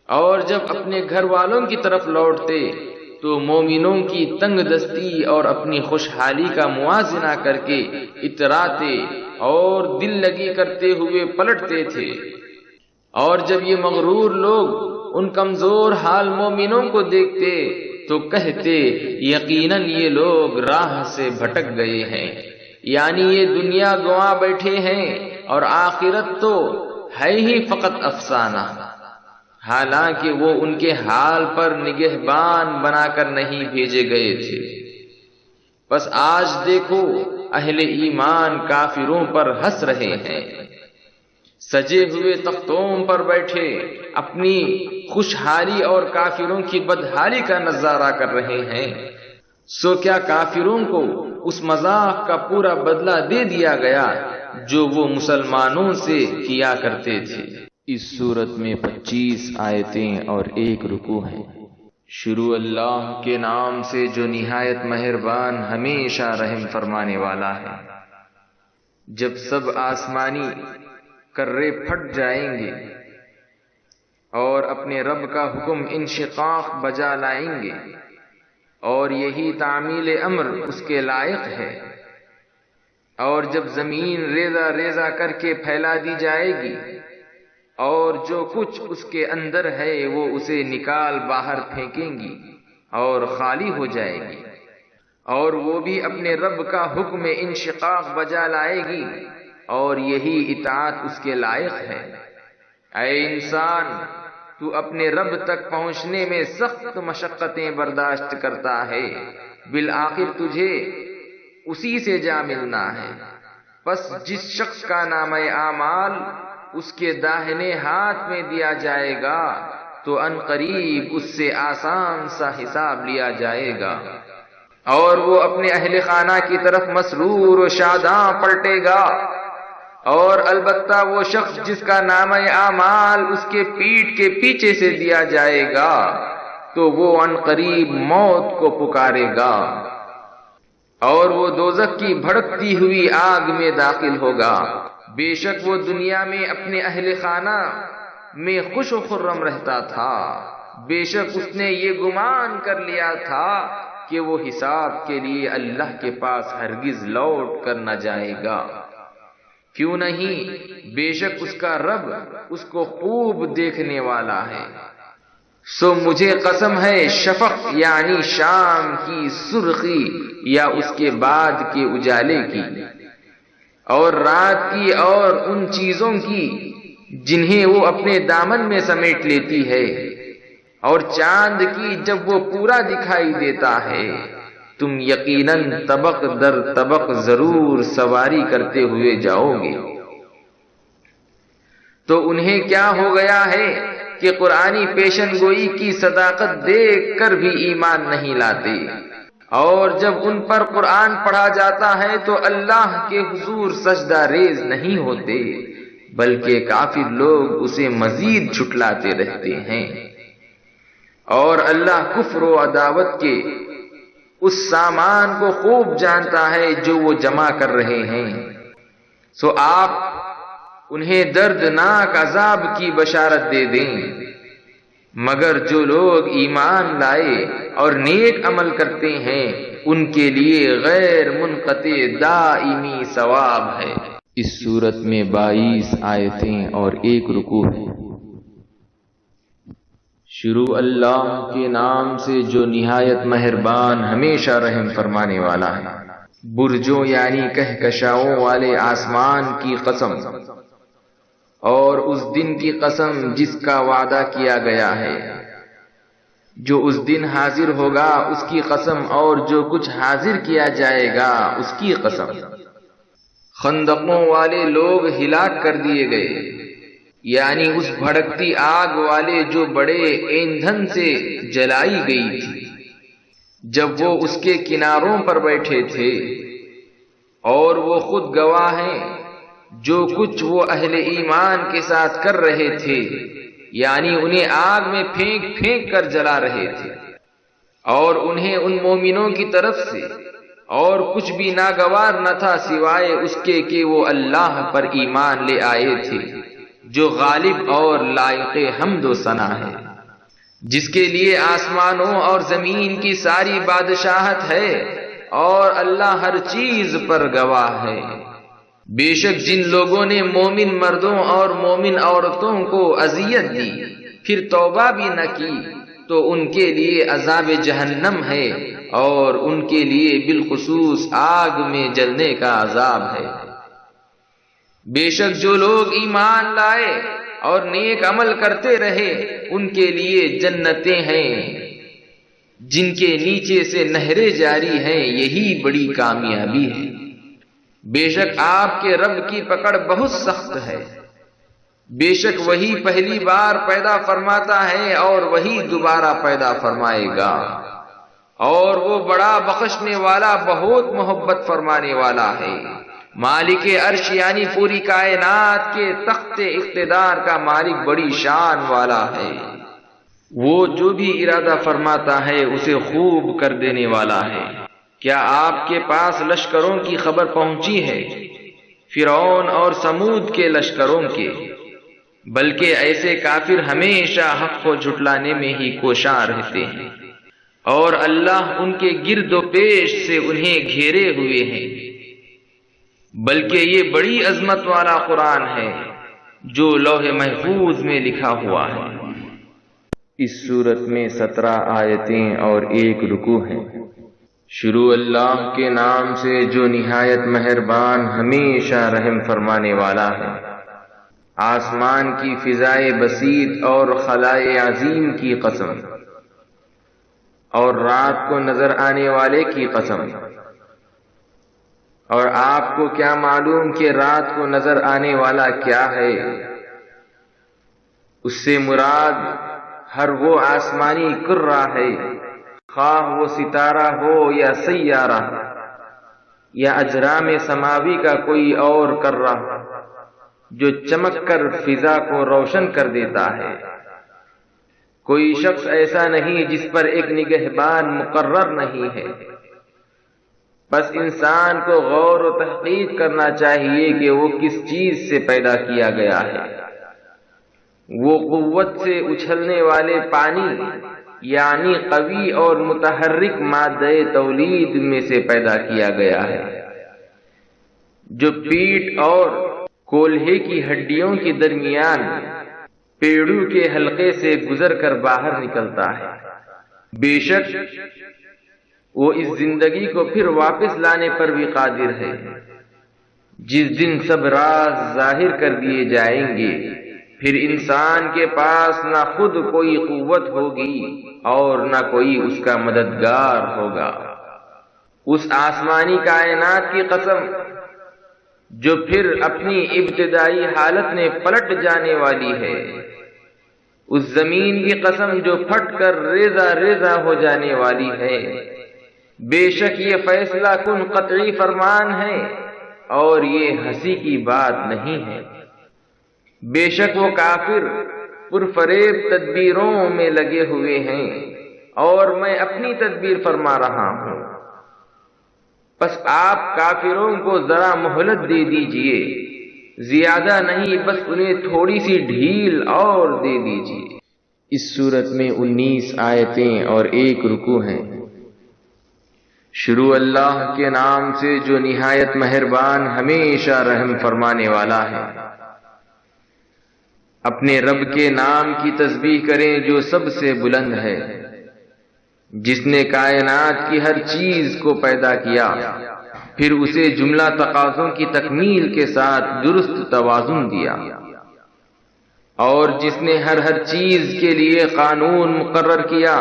اور جب اپنے گھر والوں کی طرف لوٹتے تو مومنوں کی تنگ دستی اور اپنی خوشحالی کا موازنہ کر کے اتراتے اور دل لگی کرتے ہوئے پلٹتے تھے۔ اور جب یہ مغرور لوگ ان کمزور حال مومنوں کو دیکھتے تو کہتے یقیناً یہ لوگ راہ سے بھٹک گئے ہیں، یعنی یہ دنیا گنوا بیٹھے ہیں اور آخرت تو ہے ہی فقط افسانہ، حالانکہ وہ ان کے حال پر نگہبان بنا کر نہیں بھیجے گئے تھے۔ بس آج دیکھو اہل ایمان کافروں پر ہنس رہے ہیں، سجے ہوئے تختوں پر بیٹھے اپنی خوشحالی اور کافروں کی بدحالی کا نظارہ کر رہے ہیں۔ سو کیا کافروں کو اس مذاق کا پورا بدلہ دے دیا گیا جو وہ مسلمانوں سے کیا کرتے تھے؟ اس سورت میں 25 آیتیں اور 1 رکوع ہے۔ شروع اللہ کے نام سے جو نہایت مہربان ہمیشہ رحم فرمانے والا ہے۔ جب سب آسمانی کرے پھٹ جائیں گے اور اپنے رب کا حکم انشقاق بجا لائیں گے، اور یہی تعمیل امر اس کے لائق ہے، اور جب زمین ریزہ ریزہ کر کے پھیلا دی جائے گی اور جو کچھ اس کے اندر ہے وہ اسے نکال باہر پھینکیں گی اور خالی ہو جائے گی، اور وہ بھی اپنے رب کا حکم انشقاق بجا لائے گی، اور یہی اطاعت اس کے لائق ہے۔ اے انسان، تو اپنے رب تک پہنچنے میں سخت مشقتیں برداشت کرتا ہے، بالآخر تجھے اسی سے جا ملنا ہے۔ پس جس شخص کا نامہ اعمال اس کے داہنے ہاتھ میں دیا جائے گا تو عنقریب اس سے آسان سا حساب لیا جائے گا، اور وہ اپنے اہل خانہ کی طرف مسرور و شاداں پلٹے گا، اور البتہ وہ شخص جس کا نامہ اعمال اس کے پیٹھ کے پیچھے سے دیا جائے گا تو وہ عنقریب موت کو پکارے گا، اور وہ دوزخ کی بھڑکتی ہوئی آگ میں داخل ہوگا۔ بے شک وہ دنیا میں اپنے اہل خانہ میں خوش و خرم رہتا تھا، بے شک اس نے یہ گمان کر لیا تھا کہ وہ حساب کے لیے اللہ کے پاس ہرگز لوٹ کر نہ جائے گا۔ کیوں نہیں، بے شک اس کا رب اس کو خوب دیکھنے والا ہے۔ سو مجھے قسم ہے شفق یعنی شام کی سرخی یا اس کے بعد کے اجالے کی، اور رات کی اور ان چیزوں کی جنہیں وہ اپنے دامن میں سمیٹ لیتی ہے، اور چاند کی جب وہ پورا دکھائی دیتا ہے، تم یقیناً طبق در طبق ضرور سواری کرتے ہوئے جاؤ گے۔ تو انہیں کیا ہو گیا ہے کہ قرآنی پیشن گوئی کی صداقت دیکھ کر بھی ایمان نہیں لاتے، اور جب ان پر قرآن پڑھا جاتا ہے تو اللہ کے حضور سجدہ ریز نہیں ہوتے، بلکہ کافر لوگ اسے مزید جھٹلاتے رہتے ہیں۔ اور اللہ کفر و عداوت کے اس سامان کو خوب جانتا ہے جو وہ جمع کر رہے ہیں، سو آپ انہیں دردناک عذاب کی بشارت دے دیں، مگر جو لوگ ایمان لائے اور نیک عمل کرتے ہیں ان کے لیے غیر منقطع دائمی ثواب ہے۔ اس سورت میں 22 آیتیں اور 1 رکوع ہے۔ شروع اللہ کے نام سے جو نہایت مہربان ہمیشہ رحم فرمانے والا ہے۔ برجوں یعنی کہکشاؤں والے آسمان کی قسم، اور اس دن کی قسم جس کا وعدہ کیا گیا ہے، جو اس دن حاضر ہوگا اس کی قسم، اور جو کچھ حاضر کیا جائے گا اس کی قسم۔ خندقوں والے لوگ ہلاک کر دیے گئے، یعنی اس بھڑکتی آگ والے جو بڑے ایندھن سے جلائی گئی تھی، جب وہ اس کے کناروں پر بیٹھے تھے، اور وہ خود گواہ ہیں جو کچھ وہ اہل ایمان کے ساتھ کر رہے تھے، یعنی انہیں آگ میں پھینک پھینک کر جلا رہے تھے، اور انہیں ان مومنوں کی طرف سے اور کچھ بھی ناگوار نہ تھا سوائے اس کے کہ وہ اللہ پر ایمان لے آئے تھے جو غالب اور لائق حمد و ثنا ہے، جس کے لیے آسمانوں اور زمین کی ساری بادشاہت ہے، اور اللہ ہر چیز پر گواہ ہے۔ بے شک جن لوگوں نے مومن مردوں اور مومن عورتوں کو اذیت دی پھر توبہ بھی نہ کی تو ان کے لیے عذاب جہنم ہے، اور ان کے لیے بالخصوص آگ میں جلنے کا عذاب ہے۔ بے شک جو لوگ ایمان لائے اور نیک عمل کرتے رہے ان کے لیے جنتیں ہیں جن کے نیچے سے نہریں جاری ہیں، یہی بڑی کامیابی ہے۔ بے شک آپ کے رب کی پکڑ بہت سخت ہے، بے شک وہی پہلی بار پیدا فرماتا ہے اور وہی دوبارہ پیدا فرمائے گا، اور وہ بڑا بخشنے والا بہت محبت فرمانے والا ہے۔ مالک عرش یعنی پوری کائنات کے تخت اقتدار کا مالک بڑی شان والا ہے، وہ جو بھی ارادہ فرماتا ہے اسے خوب کر دینے والا ہے۔ کیا آپ کے پاس لشکروں کی خبر پہنچی ہے، فرعون اور سمود کے لشکروں کے؟ بلکہ ایسے کافر ہمیشہ حق کو جھٹلانے میں ہی کوشاں رہتے ہیں، اور اللہ ان کے گرد و پیش سے انہیں گھیرے ہوئے ہیں۔ بلکہ یہ بڑی عظمت والا قرآن ہے جو لوح محفوظ میں لکھا ہوا ہے۔ اس سورت میں 17 آیتیں اور 1 رکوع ہیں۔ شروع اللہ کے نام سے جو نہایت مہربان ہمیشہ رحم فرمانے والا ہے۔ آسمان کی فضائے بسیط اور خلائے عظیم کی قسم، اور رات کو نظر آنے والے کی قسم۔ اور آپ کو کیا معلوم کہ رات کو نظر آنے والا کیا ہے؟ اس سے مراد ہر وہ آسمانی کرہ ہے، خواہ وہ ستارہ ہو یا سیارہ یا اجرام سماوی کا کوئی اور کرہ جو چمک کر فضا کو روشن کر دیتا ہے۔ کوئی شخص ایسا نہیں جس پر ایک نگہبان مقرر نہیں ہے۔ بس انسان کو غور و تحقیق کرنا چاہیے کہ وہ کس چیز سے پیدا کیا گیا ہے۔ وہ قوت سے اچھلنے والے پانی یعنی قوی اور متحرک مادہ تولید میں سے پیدا کیا گیا ہے، جو پیٹھ اور کولہے کی ہڈیوں کے درمیان پیڑوں کے حلقے سے گزر کر باہر نکلتا ہے۔ بے شک وہ اس زندگی کو پھر واپس لانے پر بھی قادر ہے، جس دن سب راز ظاہر کر دیے جائیں گے، پھر انسان کے پاس نہ خود کوئی قوت ہوگی اور نہ کوئی اس کا مددگار ہوگا۔ اس آسمانی کائنات کی قسم جو پھر اپنی ابتدائی حالت میں پلٹ جانے والی ہے، اس زمین کی قسم جو پھٹ کر ریزہ ریزہ ہو جانے والی ہے۔ بے شک یہ فیصلہ کن قطعی فرمان ہے اور یہ ہنسی کی بات نہیں ہے۔ بے شک وہ کافر پرفریب تدبیروں میں لگے ہوئے ہیں، اور میں اپنی تدبیر فرما رہا ہوں۔ بس آپ کافروں کو ذرا مہلت دے دیجئے، زیادہ نہیں، بس انہیں تھوڑی سی ڈھیل اور دے دیجئے۔ اس سورت میں 19 آیتیں اور 1 رکوع ہیں۔ شروع اللہ کے نام سے جو نہایت مہربان ہمیشہ رحم فرمانے والا ہے۔ اپنے رب کے نام کی تسبیح کریں جو سب سے بلند ہے، جس نے کائنات کی ہر چیز کو پیدا کیا، پھر اسے جملہ تقاضوں کی تکمیل کے ساتھ درست توازن دیا، اور جس نے ہر چیز کے لیے قانون مقرر کیا،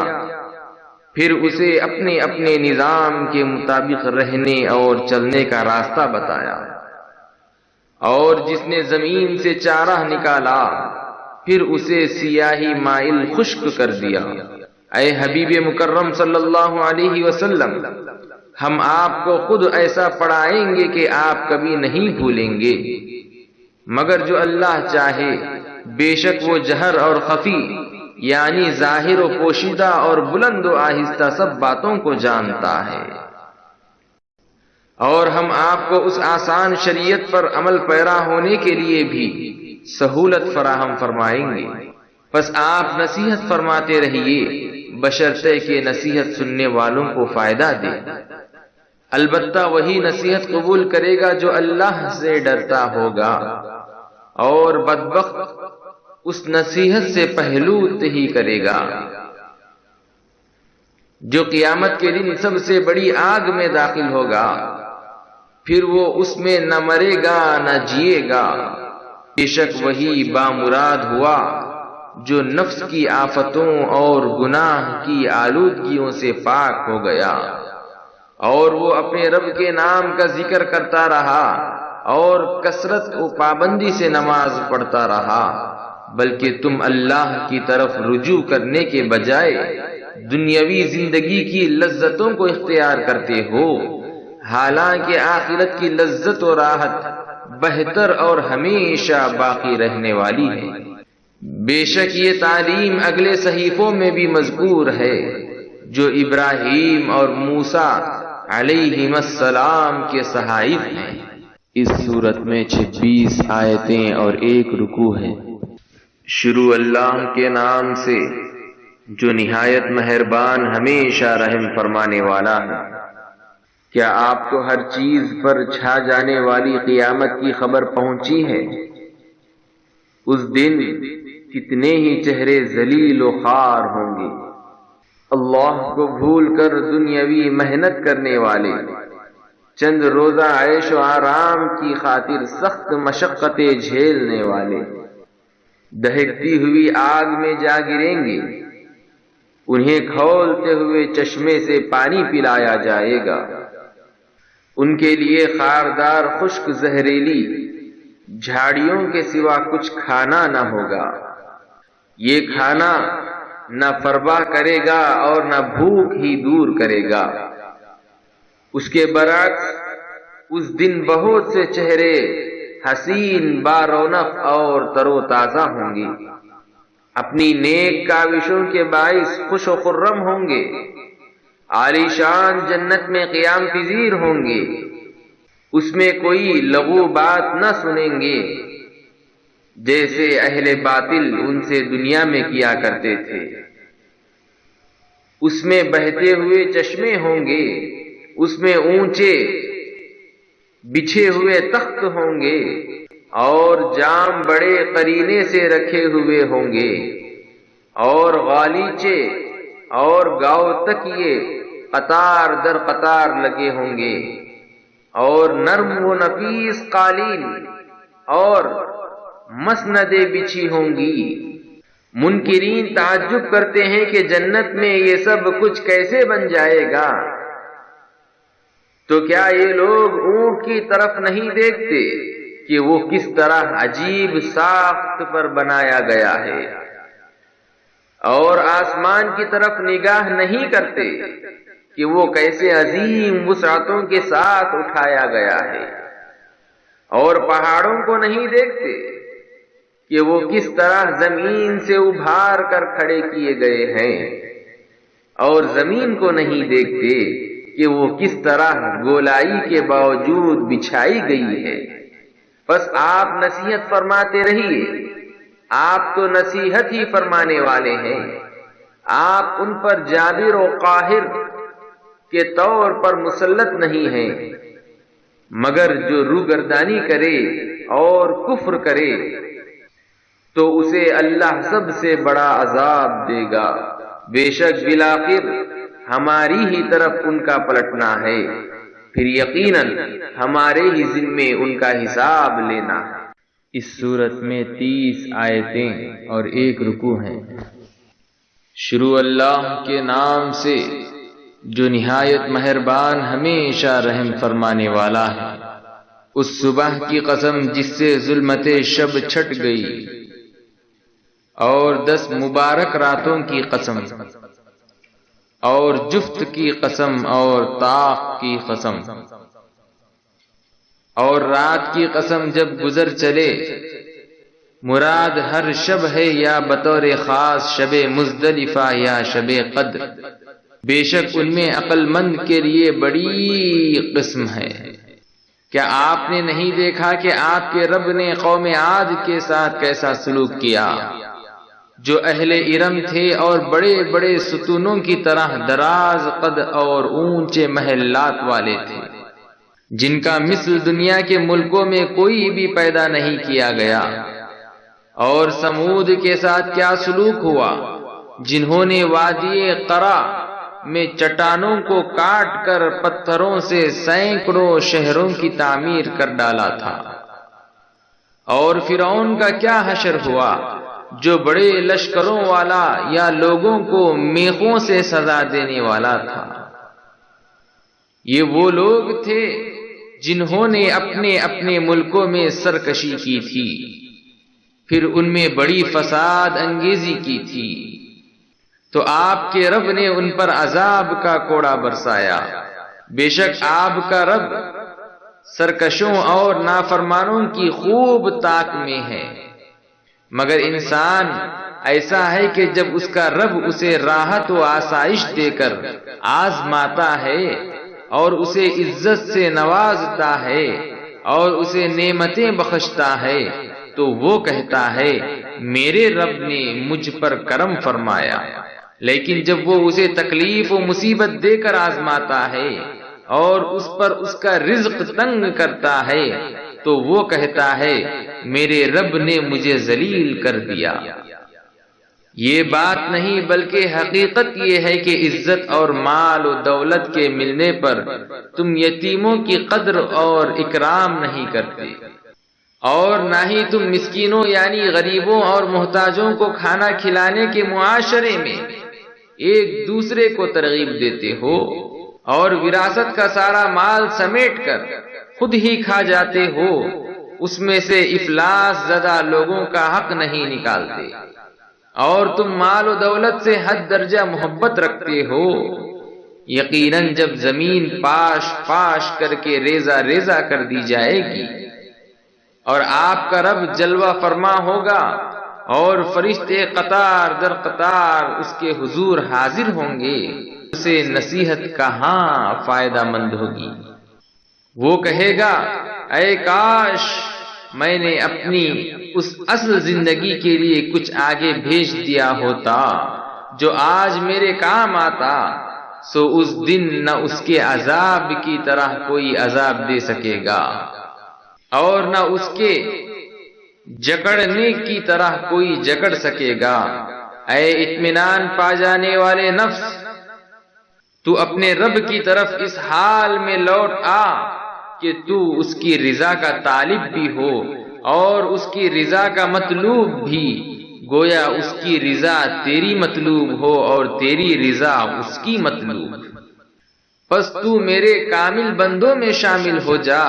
پھر اسے اپنے اپنے نظام کے مطابق رہنے اور چلنے کا راستہ بتایا، اور جس نے زمین سے چارہ نکالا، پھر اسے سیاہی مائل خشک کر دیا۔ اے حبیب مکرم صلی اللہ علیہ وسلم، ہم آپ کو خود ایسا پڑھائیں گے کہ آپ کبھی نہیں بھولیں گے، مگر جو اللہ چاہے۔ بے شک وہ جہر اور خفی یعنی ظاہر و پوشیدہ اور بلند و آہستہ سب باتوں کو جانتا ہے۔ اور ہم آپ کو اس آسان شریعت پر عمل پیرا ہونے کے لیے بھی سہولت فراہم فرمائیں گے، پس آپ نصیحت فرماتے رہیے بشرطے کہ نصیحت سننے والوں کو فائدہ دے۔ البتہ وہی نصیحت قبول کرے گا جو اللہ سے ڈرتا ہوگا، اور بدبخت اس نصیحت سے پہلو تہی کرے گا جو قیامت کے دن سب سے بڑی آگ میں داخل ہوگا، پھر وہ اس میں نہ مرے گا نہ جیے گا۔ بے شک وہی بامراد ہوا جو نفس کی آفتوں اور گناہ کی آلودگیوں سے پاک ہو گیا، اور وہ اپنے رب کے نام کا ذکر کرتا رہا اور کثرت و پابندی سے نماز پڑھتا رہا، بلکہ تم اللہ کی طرف رجوع کرنے کے بجائے دنیاوی زندگی کی لذتوں کو اختیار کرتے ہو، حالانکہ آخرت کی لذت و راحت بہتر اور ہمیشہ باقی رہنے والی ہے۔ بے شک یہ تعلیم اگلے صحیفوں میں بھی مذکور ہے جو ابراہیم اور موسیٰ علیہم السلام کے صحائف ہیں۔ اس صورت میں 26 آیتیں اور 1 رکوع ہے۔ شروع اللہ کے نام سے جو نہایت مہربان ہمیشہ رحم فرمانے والا ہے۔ کیا آپ کو ہر چیز پر چھا جانے والی قیامت کی خبر پہنچی ہے؟ اس دن کتنے ہی چہرے ذلیل و خوار ہوں گے۔ اللہ کو بھول کر دنیاوی محنت کرنے والے، چند روزہ عیش و آرام کی خاطر سخت مشقتیں جھیلنے والے دہکتی ہوئی آگ میں جا گریں گے۔ انہیں کھولتے ہوئے چشمے سے پانی پلایا جائے گا۔ ان کے لیے خاردار خشک زہریلی جھاڑیوں کے سوا کچھ کھانا نہ ہوگا۔ یہ کھانا نہ فربا کرے گا اور نہ بھوک ہی دور کرے گا۔ اس کے برعکس اس دن بہت سے چہرے حسین بارونق اور تر و تازہ ہوں گے، اپنی نیک کاوشوں کے باعث خوش و خرم ہوں گے، عالی شان جنت میں قیام پذیر ہوں گے، اس میں کوئی لغو بات نہ سنیں گے جیسے اہل باطل ان سے دنیا میں کیا کرتے تھے۔ اس میں بہتے ہوئے چشمے ہوں گے، اس میں اونچے بچھے ہوئے تخت ہوں گے، اور جام بڑے قرینے سے رکھے ہوئے ہوں گے، اور غالیچے اور گاؤ تکیے قطار در قطار لگے ہوں گے، اور نرم و نفیس قالین اور مسندیں بچھی ہوں گی۔ منکرین تعجب کرتے ہیں کہ جنت میں یہ سب کچھ کیسے بن جائے گا؟ تو کیا یہ لوگ اونٹ کی طرف نہیں دیکھتے کہ وہ کس طرح عجیب ساخت پر بنایا گیا ہے، اور آسمان کی طرف نگاہ نہیں کرتے کہ وہ کیسے عظیم وسعتوں کے ساتھ اٹھایا گیا ہے، اور پہاڑوں کو نہیں دیکھتے کہ وہ کس طرح زمین سے ابھار کر کھڑے کیے گئے ہیں، اور زمین کو نہیں دیکھتے کہ وہ کس طرح گولائی کے باوجود بچھائی گئی ہے۔ بس آپ نصیحت فرماتے رہیے، آپ تو نصیحت ہی فرمانے والے ہیں، آپ ان پر جابر و قاہر کے طور پر مسلط نہیں ہیں، مگر جو روگردانی کرے اور کفر کرے تو اسے اللہ سب سے بڑا عذاب دے گا۔ بے شک بالآخر ہماری ہی طرف ان کا پلٹنا ہے، پھر یقیناً ہمارے ہی ذمے ان کا حساب لینا ہے۔ اس صورت میں 30 آیتیں اور 1 رکوع ہیں۔ شروع اللہ کے نام سے جو نہایت مہربان ہمیشہ رحم فرمانے والا ہے۔ اس صبح کی قسم جس سے ظلمت شب چھٹ گئی، اور 10 مبارک راتوں کی قسم، اور جفت کی قسم، اور طاق کی قسم، اور رات کی قسم جب گزر چلے۔ مراد ہر شب ہے یا بطور خاص شب مزدلفہ یا شب قدر؟ بے شک ان میں عقل مند کے لیے بڑی قسم ہے۔ کیا آپ نے نہیں دیکھا کہ آپ کے رب نے قوم عاد کے ساتھ کیسا سلوک کیا، جو اہل ارم تھے اور بڑے بڑے ستونوں کی طرح دراز قد اور اونچے محلات والے تھے، جن کا مثل دنیا کے ملکوں میں کوئی بھی پیدا نہیں کیا گیا۔ اور سمود کے ساتھ کیا سلوک ہوا، جنہوں نے وادی قرا میں چٹانوں کو کاٹ کر پتھروں سے سینکڑوں شہروں کی تعمیر کر ڈالا تھا۔ اور فرعون کا کیا حشر ہوا، جو بڑے لشکروں والا یا لوگوں کو میخوں سے سزا دینے والا تھا۔ یہ وہ لوگ تھے جنہوں نے اپنے اپنے ملکوں میں سرکشی کی تھی، پھر ان میں بڑی فساد انگیزی کی تھی، تو آپ کے رب نے ان پر عذاب کا کوڑا برسایا۔ بے شک آپ کا رب سرکشوں اور نافرمانوں کی خوب طاق میں ہے، مگر انسان ایسا ہے کہ جب اس کا رب اسے راحت و آسائش دے کر آزماتا ہے اور اسے عزت سے نوازتا ہے اور اسے نعمتیں بخشتا ہے، تو وہ کہتا ہے میرے رب نے مجھ پر کرم فرمایا۔ لیکن جب وہ اسے تکلیف و مصیبت دے کر آزماتا ہے اور اس پر اس کا رزق تنگ کرتا ہے، تو وہ کہتا ہے میرے رب نے مجھے ذلیل کر دیا۔ یہ بات نہیں بلکہ حقیقت یہ ہے کہ عزت اور مال و دولت کے ملنے پر تم یتیموں کی قدر اور اکرام نہیں کرتے، اور نہ ہی تم مسکینوں یعنی غریبوں اور محتاجوں کو کھانا کھلانے کے معاشرے میں ایک دوسرے کو ترغیب دیتے ہو، اور وراثت کا سارا مال سمیٹ کر خود ہی کھا جاتے ہو، اس میں سے افلاس زدہ لوگوں کا حق نہیں نکالتے، اور تم مال و دولت سے حد درجہ محبت رکھتے ہو۔ یقیناً جب زمین پاش پاش کر کے ریزہ ریزہ کر دی جائے گی اور آپ کا رب جلوہ فرما ہوگا اور فرشتے قطار در قطار اس کے حضور حاضر ہوں گے، اسے نصیحت کہاں فائدہ مند ہوگی۔ وہ کہے گا اے کاش میں نے اپنی اس اصل زندگی کے لیے کچھ آگے بھیج دیا ہوتا جو آج میرے کام آتا، سو اس دن نہ اس کے عذاب کی طرح کوئی عذاب دے سکے گا اور نہ اس کے جکڑنے کی طرح کوئی جکڑ سکے گا۔ اے اطمینان پا جانے والے نفس، تو اپنے رب کی طرف اس حال میں لوٹ آ کہ تو اس کی رضا کا طالب بھی ہو اور اس کی رضا کا مطلوب بھی، گویا اس کی رضا تیری مطلوب ہو اور تیری رضا اس کی مطلوب۔ پس تو میرے کامل بندوں میں شامل ہو جا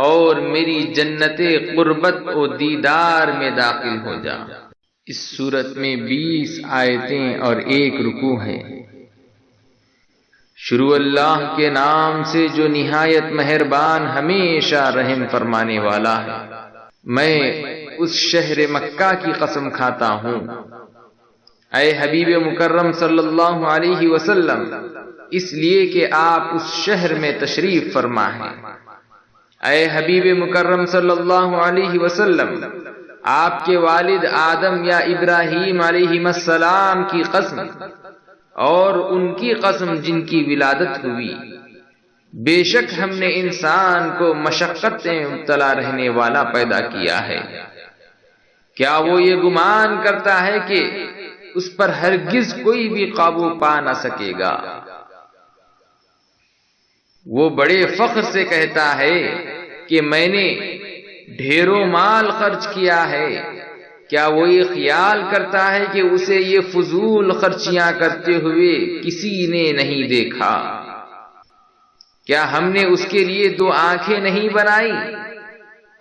اور میری جنت قربت و دیدار میں داخل ہو جا۔ اس سورت میں 20 آیتیں اور 1 رکوع ہے۔ شروع اللہ کے نام سے جو نہایت مہربان ہمیشہ رحم فرمانے والا ہے۔ میں اس شہر مکہ کی قسم کھاتا ہوں، اے حبیب مکرم صلی اللہ علیہ وسلم، اس لیے کہ آپ اس شہر میں تشریف فرما ہیں۔ اے حبیب مکرم صلی اللہ علیہ وسلم، آپ کے والد آدم یا ابراہیم علیہ السلام کی قسم اور ان کی قسم جن کی ولادت ہوئی، بے شک ہم نے انسان کو مشقت میں مبتلا رہنے والا پیدا کیا ہے۔ کیا وہ یہ گمان کرتا ہے کہ اس پر ہرگز کوئی بھی قابو پا نہ سکے گا؟ وہ بڑے فخر سے کہتا ہے کہ میں نے ڈھیروں مال خرچ کیا ہے۔ کیا وہ یہ خیال کرتا ہے کہ اسے یہ فضول خرچیاں کرتے ہوئے کسی نے نہیں دیکھا؟ کیا ہم نے اس کے لیے 2 آنکھیں نہیں بنائی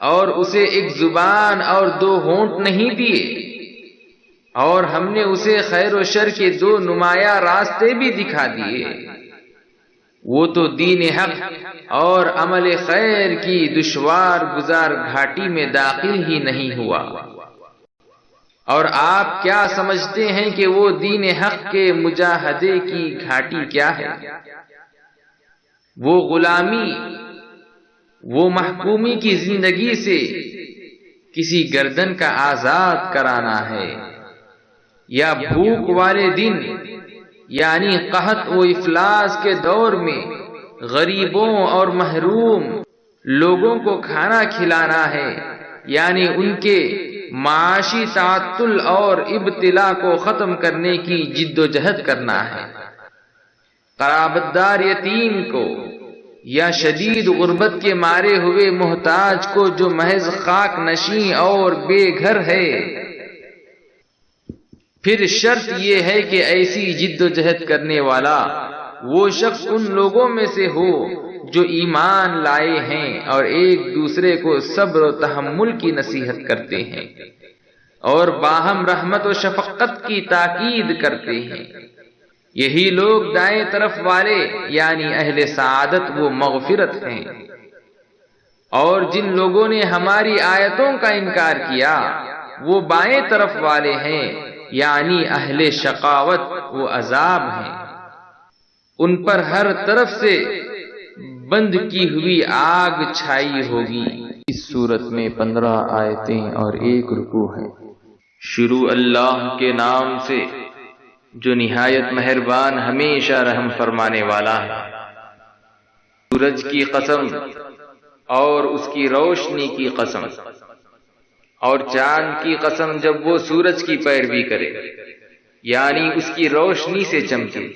اور اسے 1 زبان اور 2 ہونٹ نہیں دیے؟ اور ہم نے اسے خیر و شر کے 2 نمایاں راستے بھی دکھا دیے۔ وہ تو دین حق اور عمل خیر کی دشوار گزار گھاٹی میں داخل ہی نہیں ہوا۔ اور آپ کیا سمجھتے ہیں کہ وہ دین حق کے مجاہدے کی گھاٹی کیا ہے؟ وہ غلامی، وہ محکومی کی زندگی سے کسی گردن کا آزاد کرانا ہے، یا بھوک والے دن یعنی قحط و افلاس کے دور میں غریبوں اور محروم لوگوں کو کھانا کھلانا ہے، یعنی ان کے معاشی تعطل اور ابتلا کو ختم کرنے کی جد و جہد کرنا ہے۔ قرابتدار یتیم کو یا شدید غربت کے مارے ہوئے محتاج کو جو محض خاک نشین اور بے گھر ہے، پھر شرط یہ ہے کہ ایسی جد و جہد کرنے والا وہ شخص ان لوگوں میں سے ہو جو ایمان لائے ہیں اور ایک دوسرے کو صبر و تحمل کی نصیحت کرتے ہیں اور باہم رحمت و شفقت کی تاکید کرتے ہیں۔ یہی لوگ دائیں طرف والے یعنی اہل سعادت و مغفرت ہیں۔ اور جن لوگوں نے ہماری آیتوں کا انکار کیا وہ بائیں طرف والے ہیں یعنی اہل شقاوت و عذاب ہیں۔ ان پر ہر طرف سے بند کی ہوئی آگ چھائی ہوگی۔ اس سورت میں 15 آیتیں اور 1 رکوع ہے۔ شروع اللہ کے نام سے جو نہایت مہربان ہمیشہ رحم فرمانے والا ہے۔ سورج کی قسم اور اس کی روشنی کی قسم، اور چاند کی قسم جب وہ سورج کی پیروی کرے یعنی اس کی روشنی سے چمکے،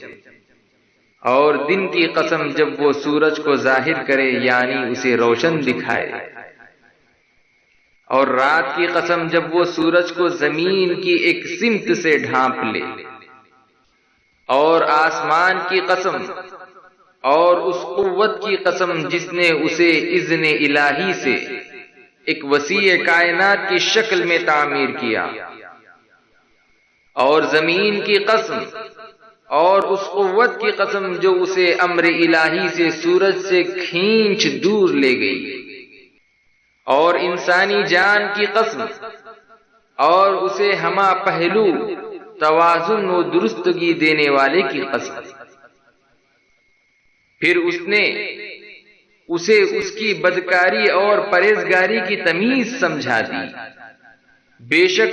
اور دن کی قسم جب وہ سورج کو ظاہر کرے یعنی اسے روشن دکھائے، اور رات کی قسم جب وہ سورج کو زمین کی ایک سمت سے ڈھانپ لے، اور آسمان کی قسم اور اس قوت کی قسم جس نے اسے اذن الہی سے ایک وسیع کائنات کی شکل میں تعمیر کیا، اور زمین کی قسم اور اس قوت کی قسم جو اسے امر الہی سے سورج سے کھینچ دور لے گئی، اور انسانی جان کی قسم اور اسے ہمہ پہلو توازن و درستگی دینے والے کی قسم۔ پھر اس نے اسے اس کی بدکاری اور پرہیزگاری کی تمیز سمجھا دی۔ بے شک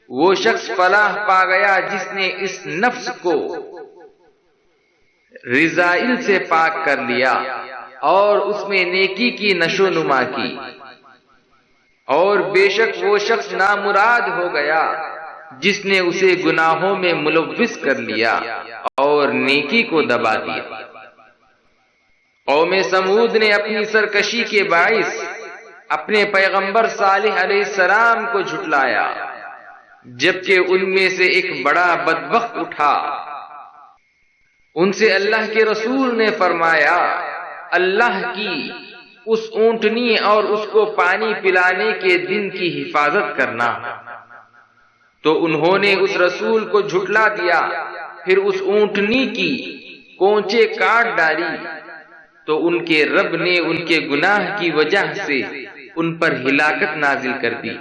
وہ شخص فلاح پا گیا جس نے اس نفس کو رذائل سے پاک کر لیا اور اس میں نیکی کی نشو نما کی، اور بے شک وہ شخص نامراد ہو گیا جس نے اسے گناہوں میں ملوث کر لیا اور نیکی کو دبا دیا۔ قوم سمود نے اپنی سرکشی کے باعث اپنے پیغمبر صالح علیہ السلام کو جھٹلایا، جبکہ ان میں سے ایک بڑا بدبخت اٹھا۔ ان سے اللہ کے رسول نے فرمایا، اللہ کی اس اونٹنی اور اس کو پانی پلانے کے دن کی حفاظت کرنا۔ تو انہوں نے اس رسول کو جھٹلا دیا، پھر اس اونٹنی کی کونچے کاٹ ڈالی، تو ان کے رب نے ان کے گناہ کی وجہ سے ان پر ہلاکت نازل کر دی،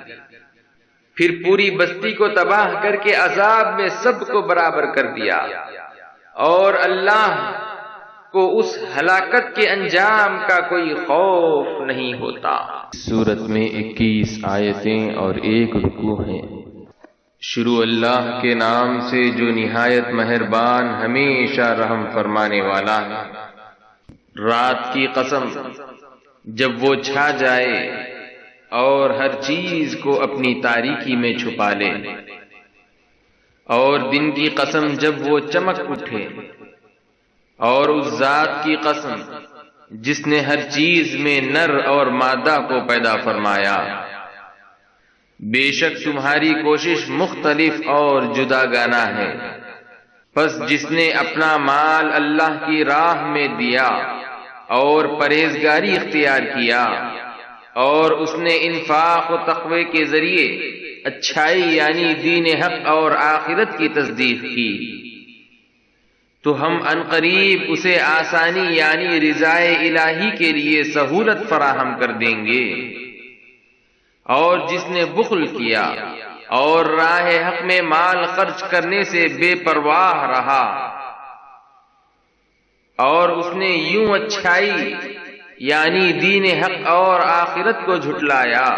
پھر پوری بستی کو تباہ کر کے عذاب میں سب کو برابر کر دیا، اور اللہ کو اس ہلاکت کے انجام کا کوئی خوف نہیں ہوتا۔ سورت میں 21 آیتیں اور 1 رکوع ہے۔ شروع اللہ کے نام سے جو نہایت مہربان ہمیشہ رحم فرمانے والا ہے۔ رات کی قسم جب وہ چھا جائے اور ہر چیز کو اپنی تاریکی میں چھپا لے، اور دن کی قسم جب وہ چمک اٹھے، اور اس ذات کی قسم جس نے ہر چیز میں نر اور مادہ کو پیدا فرمایا۔ بے شک تمہاری کوشش مختلف اور جداگانہ ہے، پس جس نے اپنا مال اللہ کی راہ میں دیا اور پرہیزگاری اختیار کیا، اور اس نے انفاق و تقوی کے ذریعے اچھائی یعنی دین حق اور آخرت کی تصدیق کی، تو ہم عنقریب اسے آسانی یعنی رضائے الہی کے لیے سہولت فراہم کر دیں گے۔ اور جس نے بخل کیا اور راہ حق میں مال خرچ کرنے سے بے پرواہ رہا، اور اس نے یوں اچھائی یعنی دین حق اور آخرت کو جھٹلایا،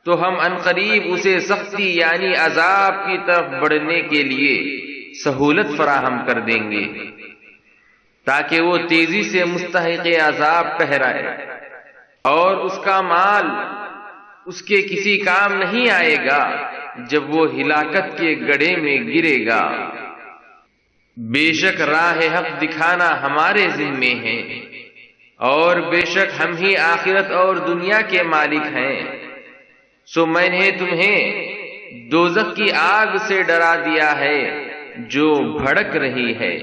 تو ہم عنقریب اسے سختی یعنی عذاب کی طرف بڑھنے کے لیے سہولت فراہم کر دیں گے، تاکہ وہ تیزی سے مستحق عذاب ٹھہرائے، اور اس کا مال اس کے کسی کام نہیں آئے گا جب وہ ہلاکت کے گڑھے میں گرے گا۔ بے شک راہ حق دکھانا ہمارے ذمے ہے، اور بے شک ہم ہی آخرت اور دنیا کے مالک ہیں۔ سو میں نے تمہیں دوزخ کی آگ سے ڈرا دیا ہے جو بھڑک رہی ہے،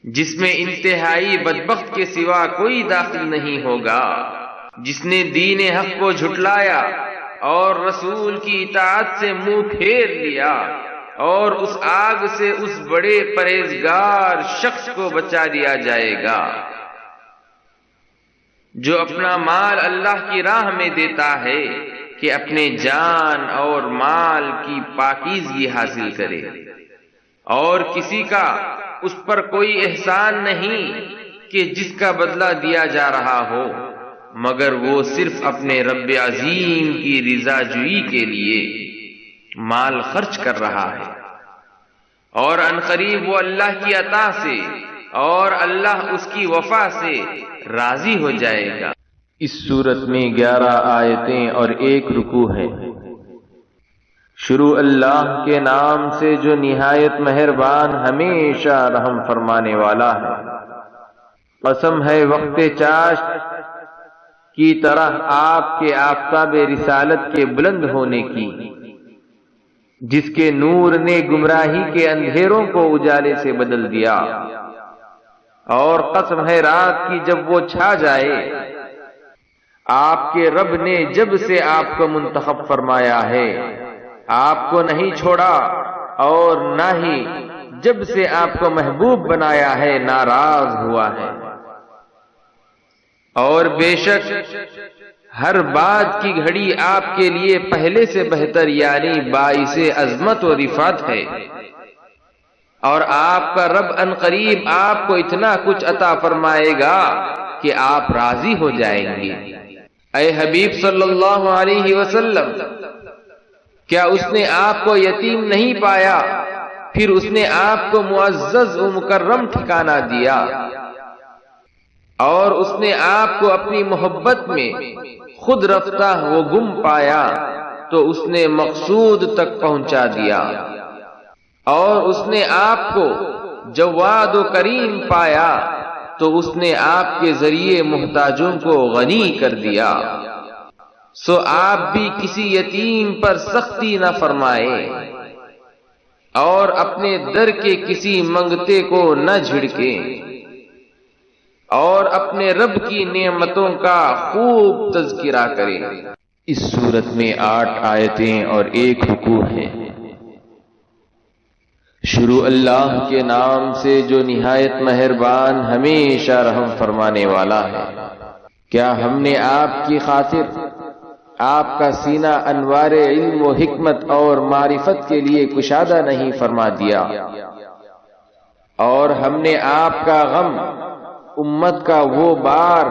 جس میں انتہائی بدبخت کے سوا کوئی داخل نہیں ہوگا۔ جس نے دین حق کو جھٹلایا اور رسول کی اطاعت سے منہ پھیر لیا، اور اس آگ سے اس بڑے پرہیزگار شخص کو بچا دیا جائے گا جو اپنا مال اللہ کی راہ میں دیتا ہے کہ اپنے جان اور مال کی پاکیزگی حاصل کرے، اور کسی کا اس پر کوئی احسان نہیں کہ جس کا بدلہ دیا جا رہا ہو، مگر وہ صرف اپنے رب عظیم کی رضا جوئی کے لیے مال خرچ کر رہا ہے، اور عنقریب وہ اللہ کی عطا سے اور اللہ اس کی وفا سے راضی ہو جائے گا۔ اس سورت میں 11 آیتیں اور 1 رکوع ہے۔ شروع اللہ کے نام سے جو نہایت مہربان ہمیشہ رحم فرمانے والا ہے۔ قسم ہے وقت چاشت کی طرح آپ کے آفتاب رسالت کے بلند ہونے کی، جس کے نور نے گمراہی کے اندھیروں کو اجالے سے بدل دیا، اور قسم ہے رات کی جب وہ چھا جائے۔ آپ کے رب نے جب سے آپ کو منتخب فرمایا ہے، آپ کو نہیں چھوڑا، اور نہ ہی جب سے آپ کو محبوب بنایا ہے ناراض ہوا ہے۔ اور بے شک ہر بات کی گھڑی آپ کے لیے پہلے سے بہتر یعنی باعث عظمت و رفعت ہے، اور آپ کا رب عنقریب آپ کو اتنا کچھ عطا فرمائے گا کہ آپ راضی ہو جائیں گے۔ اے حبیب صلی اللہ علیہ وسلم، کیا اس نے آپ کو یتیم نہیں پایا، پھر اس نے آپ کو معزز و مکرم ٹھکانہ دیا، اور اس نے آپ کو اپنی محبت میں خود رفتہ و گم پایا تو اس نے مقصود تک پہنچا دیا، اور اس نے آپ کو جواد و کریم پایا تو اس نے آپ کے ذریعے محتاجوں کو غنی کر دیا۔ سو آپ بھی کسی یتیم پر سختی نہ فرمائے، اور اپنے در کے کسی منگتے کو نہ جھڑکیں، اور اپنے رب کی نعمتوں کا خوب تذکرہ کریں۔ اس سورت میں 8 آیتیں اور 1 رکوع ہے۔ شروع اللہ کے نام سے جو نہایت مہربان ہمیشہ رحم فرمانے والا ہے۔ کیا ہم نے آپ کی خاطر آپ کا سینہ انوار علم و حکمت اور معرفت کے لیے کشادہ نہیں فرما دیا، اور ہم نے آپ کا غم امت کا وہ بار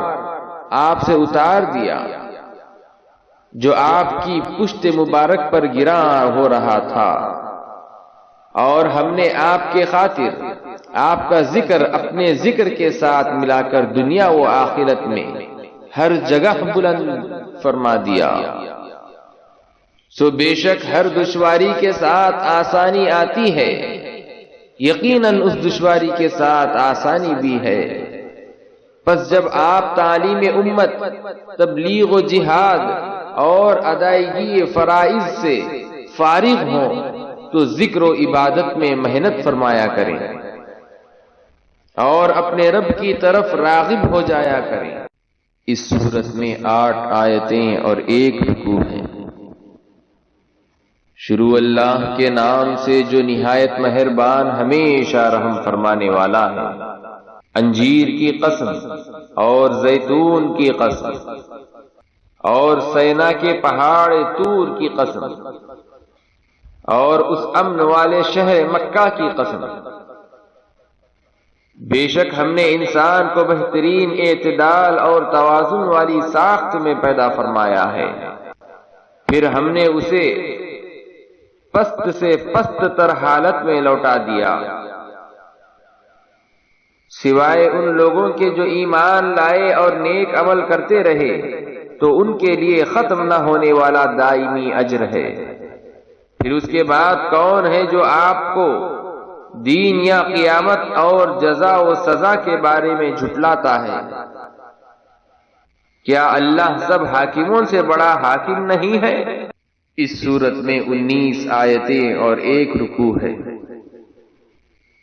آپ سے اتار دیا جو آپ کی پشت مبارک پر گراں ہو رہا تھا، اور ہم نے آپ کے خاطر آپ کا ذکر اپنے ذکر کے ساتھ ملا کر دنیا و آخرت میں ہر جگہ بلند فرما دیا۔ سو بے شک ہر دشواری کے ساتھ آسانی آتی ہے، یقیناً اس دشواری کے ساتھ آسانی بھی ہے۔ پس جب آپ تعلیم امت، تبلیغ و جہاد اور ادائیگی فرائض سے فارغ ہوں تو ذکر و عبادت میں محنت فرمایا کریں، اور اپنے رب کی طرف راغب ہو جایا کریں۔ اس سورت میں 8 آیتیں اور 1 رکوع ہے۔ شروع اللہ کے نام سے جو نہایت مہربان ہمیشہ رحم فرمانے والا ہے۔ انجیر کی قسم اور زیتون کی قسم۔ اور سینا کے پہاڑ طور کی قسم، اور اس امن والے شہر مکہ کی قسم، بے شک ہم نے انسان کو بہترین اعتدال اور توازن والی ساخت میں پیدا فرمایا ہے، پھر ہم نے اسے پست سے پست تر حالت میں لوٹا دیا، سوائے ان لوگوں کے جو ایمان لائے اور نیک عمل کرتے رہے تو ان کے لیے ختم نہ ہونے والا دائمی اجر ہے۔ پھر اس کے بعد کون ہے جو آپ کو دین یا قیامت اور جزا و سزا کے بارے میں جھٹلاتا ہے؟ کیا اللہ سب حاکموں سے بڑا حاکم نہیں ہے؟ اس سورت میں 19 آیتیں اور 1 رکوع ہے۔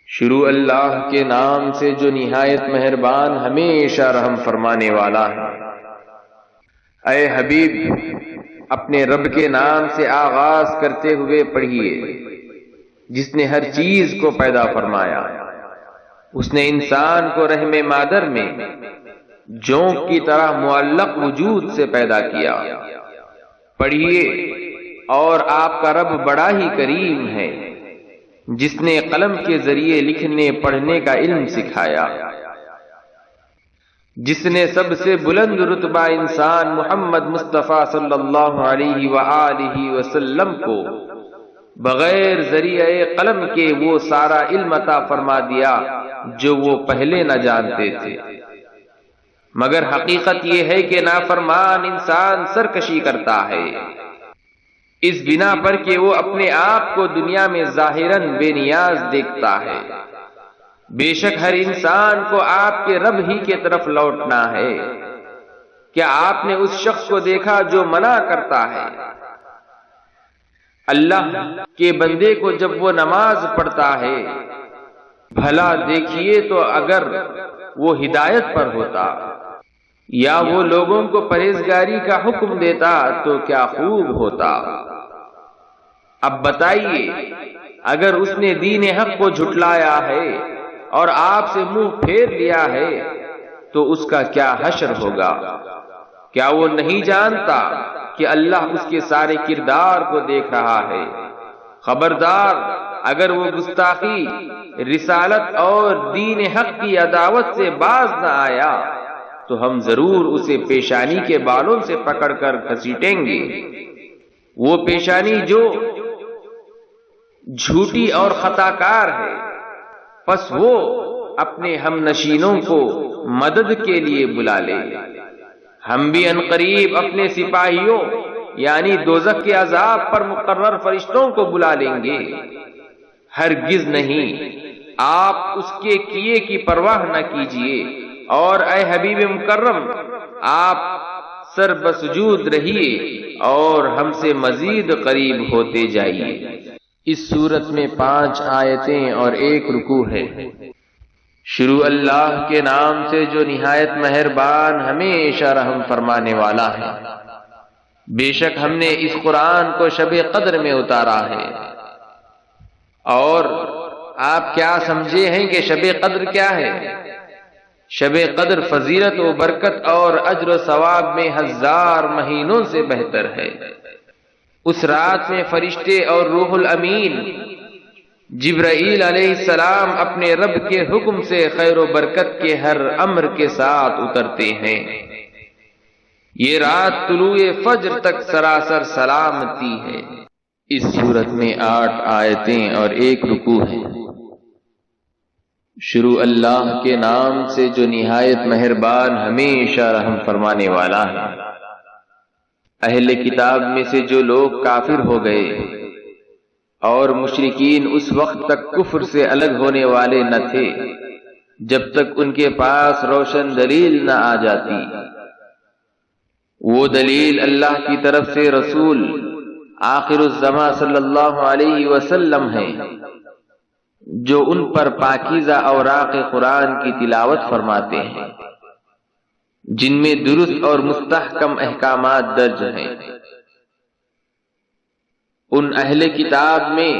شروع اللہ کے نام سے جو نہایت مہربان ہمیشہ رحم فرمانے والا ہے۔ اے حبیب، اپنے رب کے نام سے آغاز کرتے ہوئے پڑھیے جس نے ہر چیز کو پیدا فرمایا۔ اس نے انسان کو رحم مادر میں جونک کی طرح معلق وجود سے پیدا کیا۔ پڑھیے، اور آپ کا رب بڑا ہی کریم ہے جس نے قلم کے ذریعے لکھنے پڑھنے کا علم سکھایا، جس نے سب سے بلند رتبہ انسان محمد مصطفیٰ صلی اللہ علیہ وآلہ وسلم کو بغیر ذریعہ قلم کے وہ سارا علم عطا فرما دیا جو وہ پہلے نہ جانتے تھے، مگر حقیقت یہ ہے کہ نافرمان انسان سرکشی کرتا ہے، اس بنا پر کہ وہ اپنے آپ کو دنیا میں ظاہراً بے نیاز دیکھتا ہے۔ بے شک ہر انسان کو آپ کے رب ہی کی طرف لوٹنا ہے۔ کیا آپ نے اس شخص کو دیکھا جو منع کرتا ہے اللہ کے بندے کو جب وہ نماز پڑھتا ہے؟ بھلا دیکھیے تو اگر وہ ہدایت پر ہوتا یا وہ لوگوں کو پرہیزگاری کا حکم دیتا تو کیا خوب ہوتا۔ اب بتائیے، اگر اس نے دین حق کو جھٹلایا ہے اور آپ سے منہ پھیر لیا ہے تو اس کا کیا حشر ہوگا؟ کیا وہ نہیں جانتا کہ اللہ اس کے سارے کردار کو دیکھ رہا ہے؟ خبردار، اگر وہ گستاخی، رسالت اور دین حق کی عداوت سے باز نہ آیا تو ہم ضرور اسے پیشانی کے بالوں سے پکڑ کر گھسیٹیں گے، وہ پیشانی جو جھوٹی اور خطا کار ہے۔ پس وہ اپنے ہم نشینوں کو مدد کے لیے بلا لے، ہم بھی عنقریب اپنے سپاہیوں یعنی دوزخ کے عذاب پر مقرر فرشتوں کو بلا لیں گے۔ ہرگز نہیں، آپ اس کے کیے کی پرواہ نہ کیجیے، اور اے حبیب مکرم، آپ سر بسجود رہیے اور ہم سے مزید قریب ہوتے جائیے۔ اس صورت میں 5 آیتیں اور 1 رکوع ہے۔ شروع اللہ کے نام سے جو نہایت مہربان ہمیشہ رحم فرمانے والا ہے۔ بے شک ہم نے اس قرآن کو شب قدر میں اتارا ہے، اور آپ کیا سمجھے ہیں کہ شب قدر کیا ہے؟ شب قدر فضیلت و برکت اور اجر و ثواب میں 1000 مہینوں سے بہتر ہے۔ اس رات میں فرشتے اور روح الامین جبرائیل علیہ السلام اپنے رب کے حکم سے خیر و برکت کے ہر امر کے ساتھ اترتے ہیں۔ یہ رات طلوع فجر تک سراسر سلامتی ہے۔ اس سورت میں 8 آیتیں اور 1 رکوع ہے۔ شروع اللہ کے نام سے جو نہایت مہربان ہمیشہ رحم فرمانے والا ہے۔ اہل کتاب میں سے جو لوگ کافر ہو گئے اور مشرکین اس وقت تک کفر سے الگ ہونے والے نہ تھے جب تک ان کے پاس روشن دلیل نہ آ جاتی، وہ دلیل اللہ کی طرف سے رسول آخر الزمان صلی اللہ علیہ وسلم ہے، جو ان پر پاکیزہ اوراق قرآن کی تلاوت فرماتے ہیں، جن میں درست اور مستحکم احکامات درج ہیں۔ ان اہل کتاب میں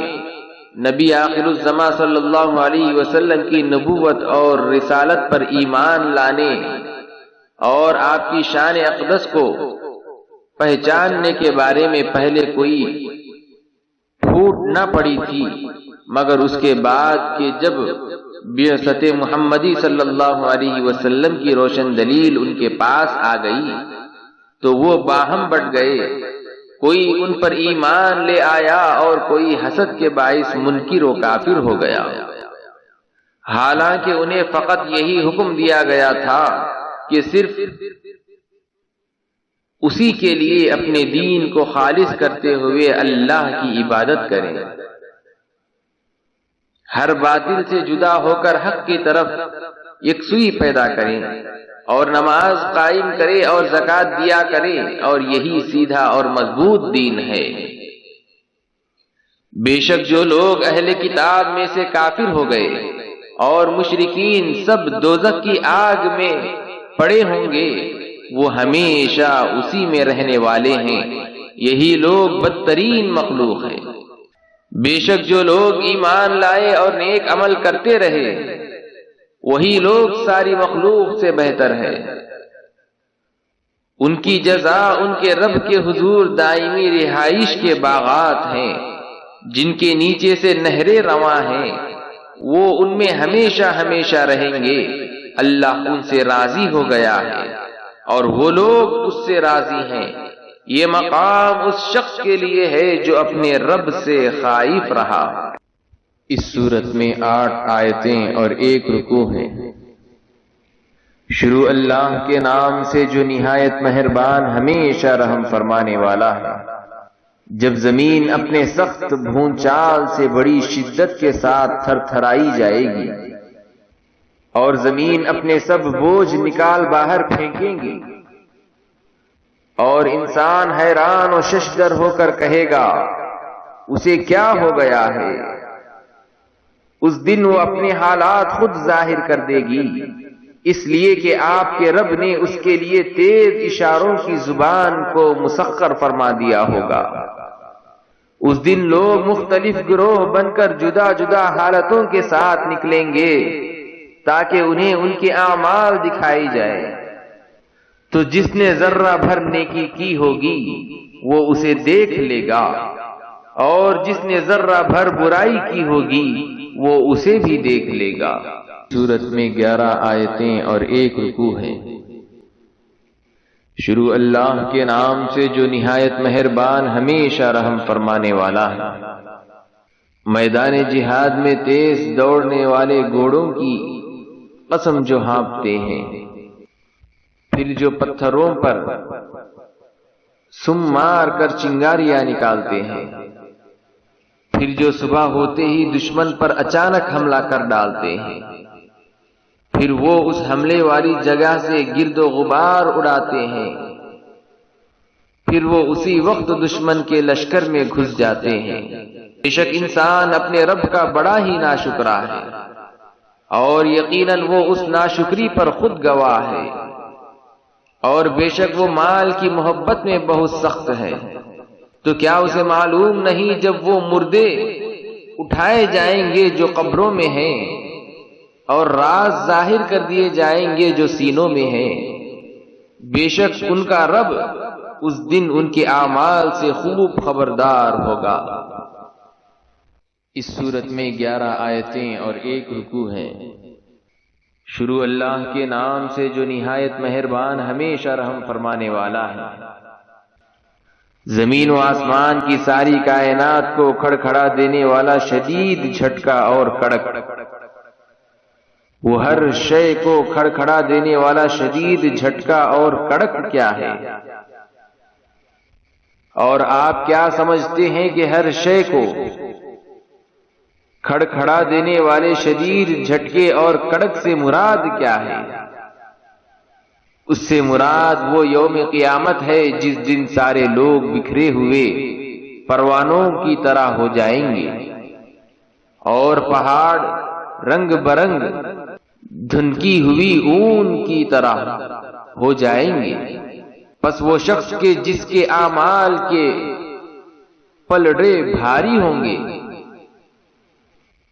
نبی آخر الزمان صلی اللہ علیہ وسلم کی نبوت اور رسالت پر ایمان لانے اور آپ کی شان اقدس کو پہچاننے کے بارے میں پہلے کوئی پھوٹ نہ پڑی تھی، مگر اس کے بعد کہ جب بعثت محمدی صلی اللہ علیہ وسلم کی روشن دلیل ان کے پاس آ گئی تو وہ باہم بٹ گئے، کوئی ان پر ایمان لے آیا اور کوئی حسد کے باعث منکر و کافر ہو گیا، حالانکہ انہیں فقط یہی حکم دیا گیا تھا کہ صرف اسی کے لیے اپنے دین کو خالص کرتے ہوئے اللہ کی عبادت کریں، ہر باطل سے جدا ہو کر حق کی طرف یکسوئی پیدا کریں اور نماز قائم کرے اور زکوٰۃ دیا کرے، اور یہی سیدھا اور مضبوط دین ہے۔ بے شک جو لوگ اہل کتاب میں سے کافر ہو گئے اور مشرکین سب دوزخ کی آگ میں پڑے ہوں گے، وہ ہمیشہ اسی میں رہنے والے ہیں، یہی لوگ بدترین مخلوق ہیں۔ بے شک جو لوگ ایمان لائے اور نیک عمل کرتے رہے، وہی لوگ ساری مخلوق سے بہتر ہے، ان کی جزا ان کے رب کے حضور دائمی رہائش کے باغات ہیں، جن کے نیچے سے نہریں رواں ہیں، وہ ان میں ہمیشہ ہمیشہ رہیں گے، اللہ ان سے راضی ہو گیا ہے اور وہ لوگ اس سے راضی ہیں۔ یہ مقام اس شخص کے لیے ہے جو اپنے رب سے خائف رہا۔ اس صورت میں 8 آیتیں اور 1 رکوع ہے۔ شروع اللہ کے نام سے جو نہایت مہربان ہمیشہ رحم فرمانے والا ہے۔ جب زمین اپنے سخت بھونچال سے بڑی شدت کے ساتھ تھر تھرائی جائے گی اور زمین اپنے سب بوجھ نکال باہر پھینکیں گی اور انسان حیران و ششدر ہو کر کہے گا اسے کیا ہو گیا ہے، اس دن وہ اپنے حالات خود ظاہر کر دے گی، اس لیے کہ آپ کے رب نے اس کے لیے تیز اشاروں کی زبان کو مسخر فرما دیا ہوگا۔ اس دن لوگ مختلف گروہ بن کر جدا جدا حالتوں کے ساتھ نکلیں گے تاکہ انہیں ان کے اعمال دکھائی جائے، تو جس نے ذرہ بھر نیکی کی ہوگی وہ اسے دیکھ لے گا، اور جس نے ذرہ بھر برائی کی ہوگی وہ اسے بھی دیکھ لے گا۔ سورت میں 11 آیتیں اور 1 رکوع ہے۔ شروع اللہ کے نام سے جو نہایت مہربان ہمیشہ رحم فرمانے والا ہے۔ میدان جہاد میں تیز دوڑنے والے گھوڑوں کی قسم جو ہانپتے ہیں، پھر جو پتھروں پر سم مار کر چنگاریاں نکالتے ہیں، پھر جو صبح ہوتے ہی دشمن پر اچانک حملہ کر ڈالتے ہیں، پھر وہ اس حملے والی جگہ سے گرد و غبار اڑاتے ہیں، پھر وہ اسی وقت دشمن کے لشکر میں گھس جاتے ہیں۔ بے شک انسان اپنے رب کا بڑا ہی ناشکرا ہے، اور یقیناً وہ اس ناشکری پر خود گواہ ہے، اور بے شک وہ مال کی محبت میں بہت سخت ہے۔ تو کیا اسے معلوم نہیں جب وہ مردے اٹھائے جائیں گے جو قبروں میں ہیں، اور راز ظاہر کر دیے جائیں گے جو سینوں میں ہیں، بے شک ان کا رب اس دن ان کے اعمال سے خوب خبردار ہوگا۔ اس صورت میں 11 آیتیں اور 1 رکوع ہے۔ شروع اللہ کے نام سے جو نہایت مہربان ہمیشہ رحم فرمانے والا ہے۔ زمین و آسمان کی ساری کائنات کو کھڑکھڑا دینے والا شدید جھٹکا اور کڑک، وہ ہر شے کو کھڑکھڑا دینے والا شدید جھٹکا اور کڑک کیا ہے؟ اور آپ کیا سمجھتے ہیں کہ ہر شے کو کھڑکھڑا دینے والے شدید جھٹکے اور کڑک سے مراد کیا ہے؟ اس سے مراد وہ یوم قیامت ہے جس دن سارے لوگ بکھرے ہوئے پروانوں کی طرح ہو جائیں گے، اور پہاڑ رنگ برنگ دھنکی ہوئی اون کی طرح ہو جائیں گے۔ پس وہ شخص کے جس کے اعمال کے پلڑے بھاری ہوں گے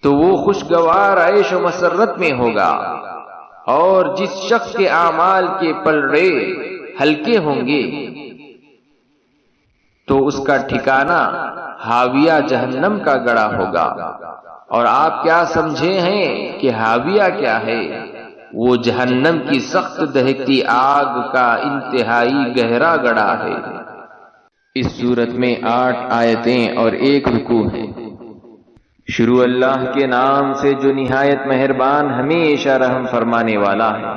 تو وہ خوشگوار عیش و مسرت میں ہوگا، اور جس شخص کے اعمال کے پلڑے ہلکے ہوں گے تو اس کا ٹھکانہ حاویہ جہنم کا گڑا ہوگا۔ اور آپ کیا سمجھے ہیں کہ حاویہ کیا ہے؟ وہ جہنم کی سخت دہکتی آگ کا انتہائی گہرا گڑا ہے۔ اس سورت میں 8 آیتیں اور 1 رکوع ہے۔ شروع اللہ کے نام سے جو نہایت مہربان ہمیشہ رحم فرمانے والا ہے۔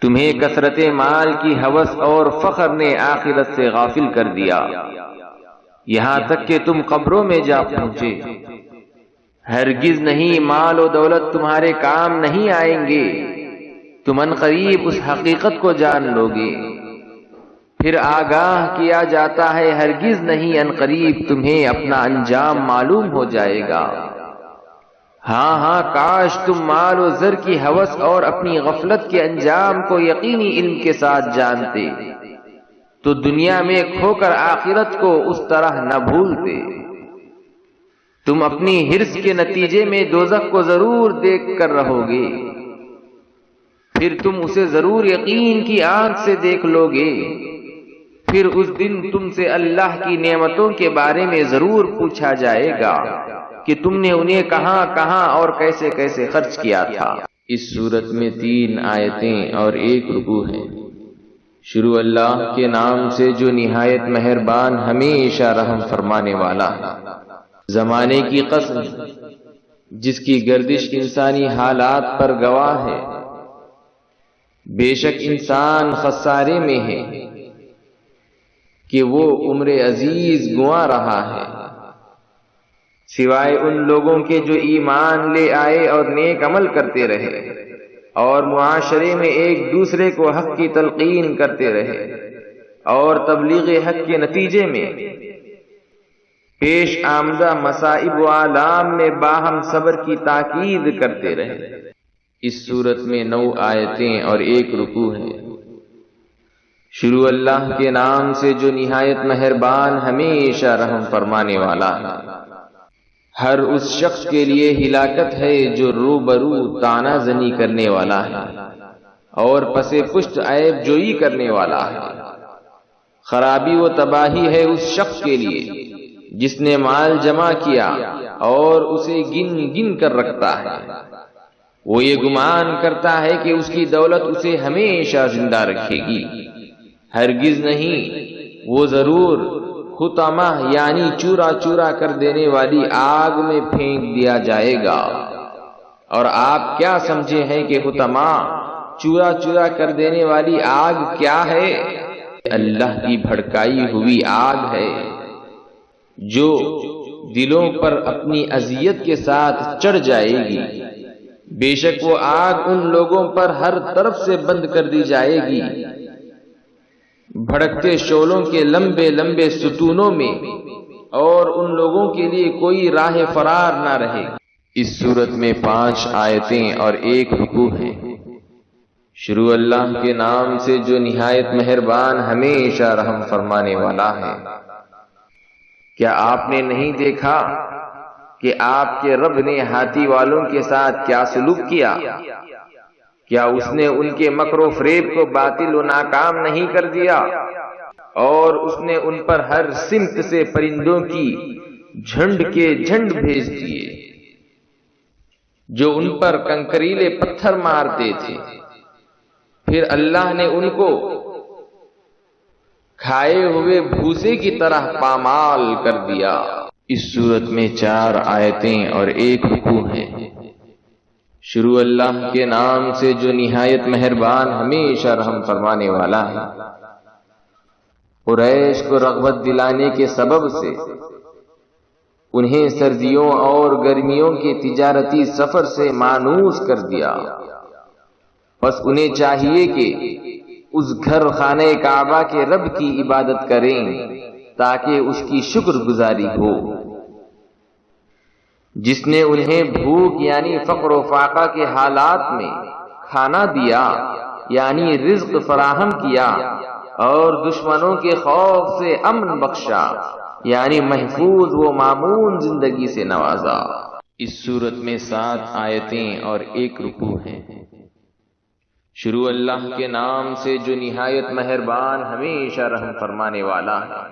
تمہیں کثرت مال کی ہوس اور فخر نے آخرت سے غافل کر دیا، یہاں تک کہ تم قبروں میں جا پہنچے۔ ہرگز نہیں، مال و دولت تمہارے کام نہیں آئیں گے، تم عنقریب اس حقیقت کو جان لو گے۔ پھر آگاہ کیا جاتا ہے، ہرگز نہیں، عنقریب تمہیں اپنا انجام معلوم ہو جائے گا۔ ہاں کاش تم مال و زر کی ہوس اور اپنی غفلت کے انجام کو یقینی علم کے ساتھ جانتے، تو دنیا میں کھو کر آخرت کو اس طرح نہ بھولتے۔ تم اپنی حرص کے نتیجے میں دوزخ کو ضرور دیکھ کر رہو گے، پھر تم اسے ضرور یقین کی آنکھ سے دیکھ لو گے۔ پھر اس دن تم سے اللہ کی نعمتوں کے بارے میں ضرور پوچھا جائے گا کہ تم نے انہیں کہاں کہاں اور کیسے کیسے خرچ کیا تھا۔ اس سورت میں 3 آیتیں اور 1 رکوع ہے۔ شروع اللہ کے نام سے جو نہایت مہربان ہمیشہ رحم فرمانے والا ہے۔ زمانے کی قسم جس کی گردش انسانی حالات پر گواہ ہے، بے شک انسان خسارے میں ہے کہ وہ عمر عزیز گنوا رہا ہے، سوائے ان لوگوں کے جو ایمان لے آئے اور نیک عمل کرتے رہے اور معاشرے میں ایک دوسرے کو حق کی تلقین کرتے رہے اور تبلیغ حق کے نتیجے میں پیش آمدہ مصائب و آلام میں باہم صبر کی تاکید کرتے رہے۔ اس سورت میں 9 آیتیں اور 1 رکوع ہے۔ شروع اللہ کے نام سے جو نہایت مہربان ہمیشہ رحم فرمانے والا ہے۔ ہر اس شخص کے لیے ہلاکت ہے جو روبرو طعنہ زنی کرنے والا ہے اور پس پشت عیب جوئی کرنے والا ہے۔ خرابی و تباہی ہے اس شخص کے لیے جس نے مال جمع کیا اور اسے گن گن کر رکھتا ہے۔ وہ یہ گمان کرتا ہے کہ اس کی دولت اسے ہمیشہ زندہ رکھے گی، ہرگز نہیں، وہ ضرور حطمہ یعنی چورا چورا کر دینے والی آگ میں پھینک دیا جائے گا۔ اور آپ کیا سمجھے ہیں کہ حطمہ چورا چورا کر دینے والی آگ کیا ہے؟ اللہ کی بھڑکائی ہوئی آگ ہے جو دلوں پر اپنی اذیت کے ساتھ چڑھ جائے گی۔ بے شک وہ آگ ان لوگوں پر ہر طرف سے بند کر دی جائے گی، بھڑکتے شعلوں کے لمبے لمبے ستونوں میں، اور ان لوگوں کے لیے کوئی راہ فرار نہ رہے گی۔ اس سورت میں 5 آیتیں اور 1 رکوع ہے۔ شروع اللہ کے نام سے جو نہایت مہربان ہمیشہ رحم فرمانے والا ہے۔ کیا آپ نے نہیں دیکھا کہ آپ کے رب نے ہاتھی والوں کے ساتھ کیا سلوک کیا؟ کیا اس نے ان کے مکر و فریب کو باطل و ناکام نہیں کر دیا؟ اور اس نے ان پر ہر سمت سے پرندوں کی جھنڈ کے جھنڈ بھیج دیے جو ان پر کنکریلے پتھر مارتے تھے۔ پھر اللہ نے ان کو کھائے ہوئے بھوسے کی طرح پامال کر دیا۔ اس سورت میں 4 آیتیں اور 1 رکوع ہے۔ شروع اللہ کے نام سے جو نہایت مہربان ہمیشہ رحم فرمانے والا ہے۔ قریش کو رغبت دلانے کے سبب سے انہیں سردیوں اور گرمیوں کے تجارتی سفر سے مانوس کر دیا، بس انہیں چاہیے کہ اس گھر خانہ کعبہ کے رب کی عبادت کریں تاکہ اس کی شکر گزاری ہو، جس نے انہیں بھوک یعنی فقر و فاقہ کے حالات میں کھانا دیا یعنی رزق فراہم کیا، اور دشمنوں کے خوف سے امن بخشا یعنی محفوظ و مامون زندگی سے نوازا۔ اس سورت میں 7 آیتیں اور 1 رکوع ہے۔ شروع اللہ کے نام سے جو نہایت مہربان ہمیشہ رحم فرمانے والا ہے۔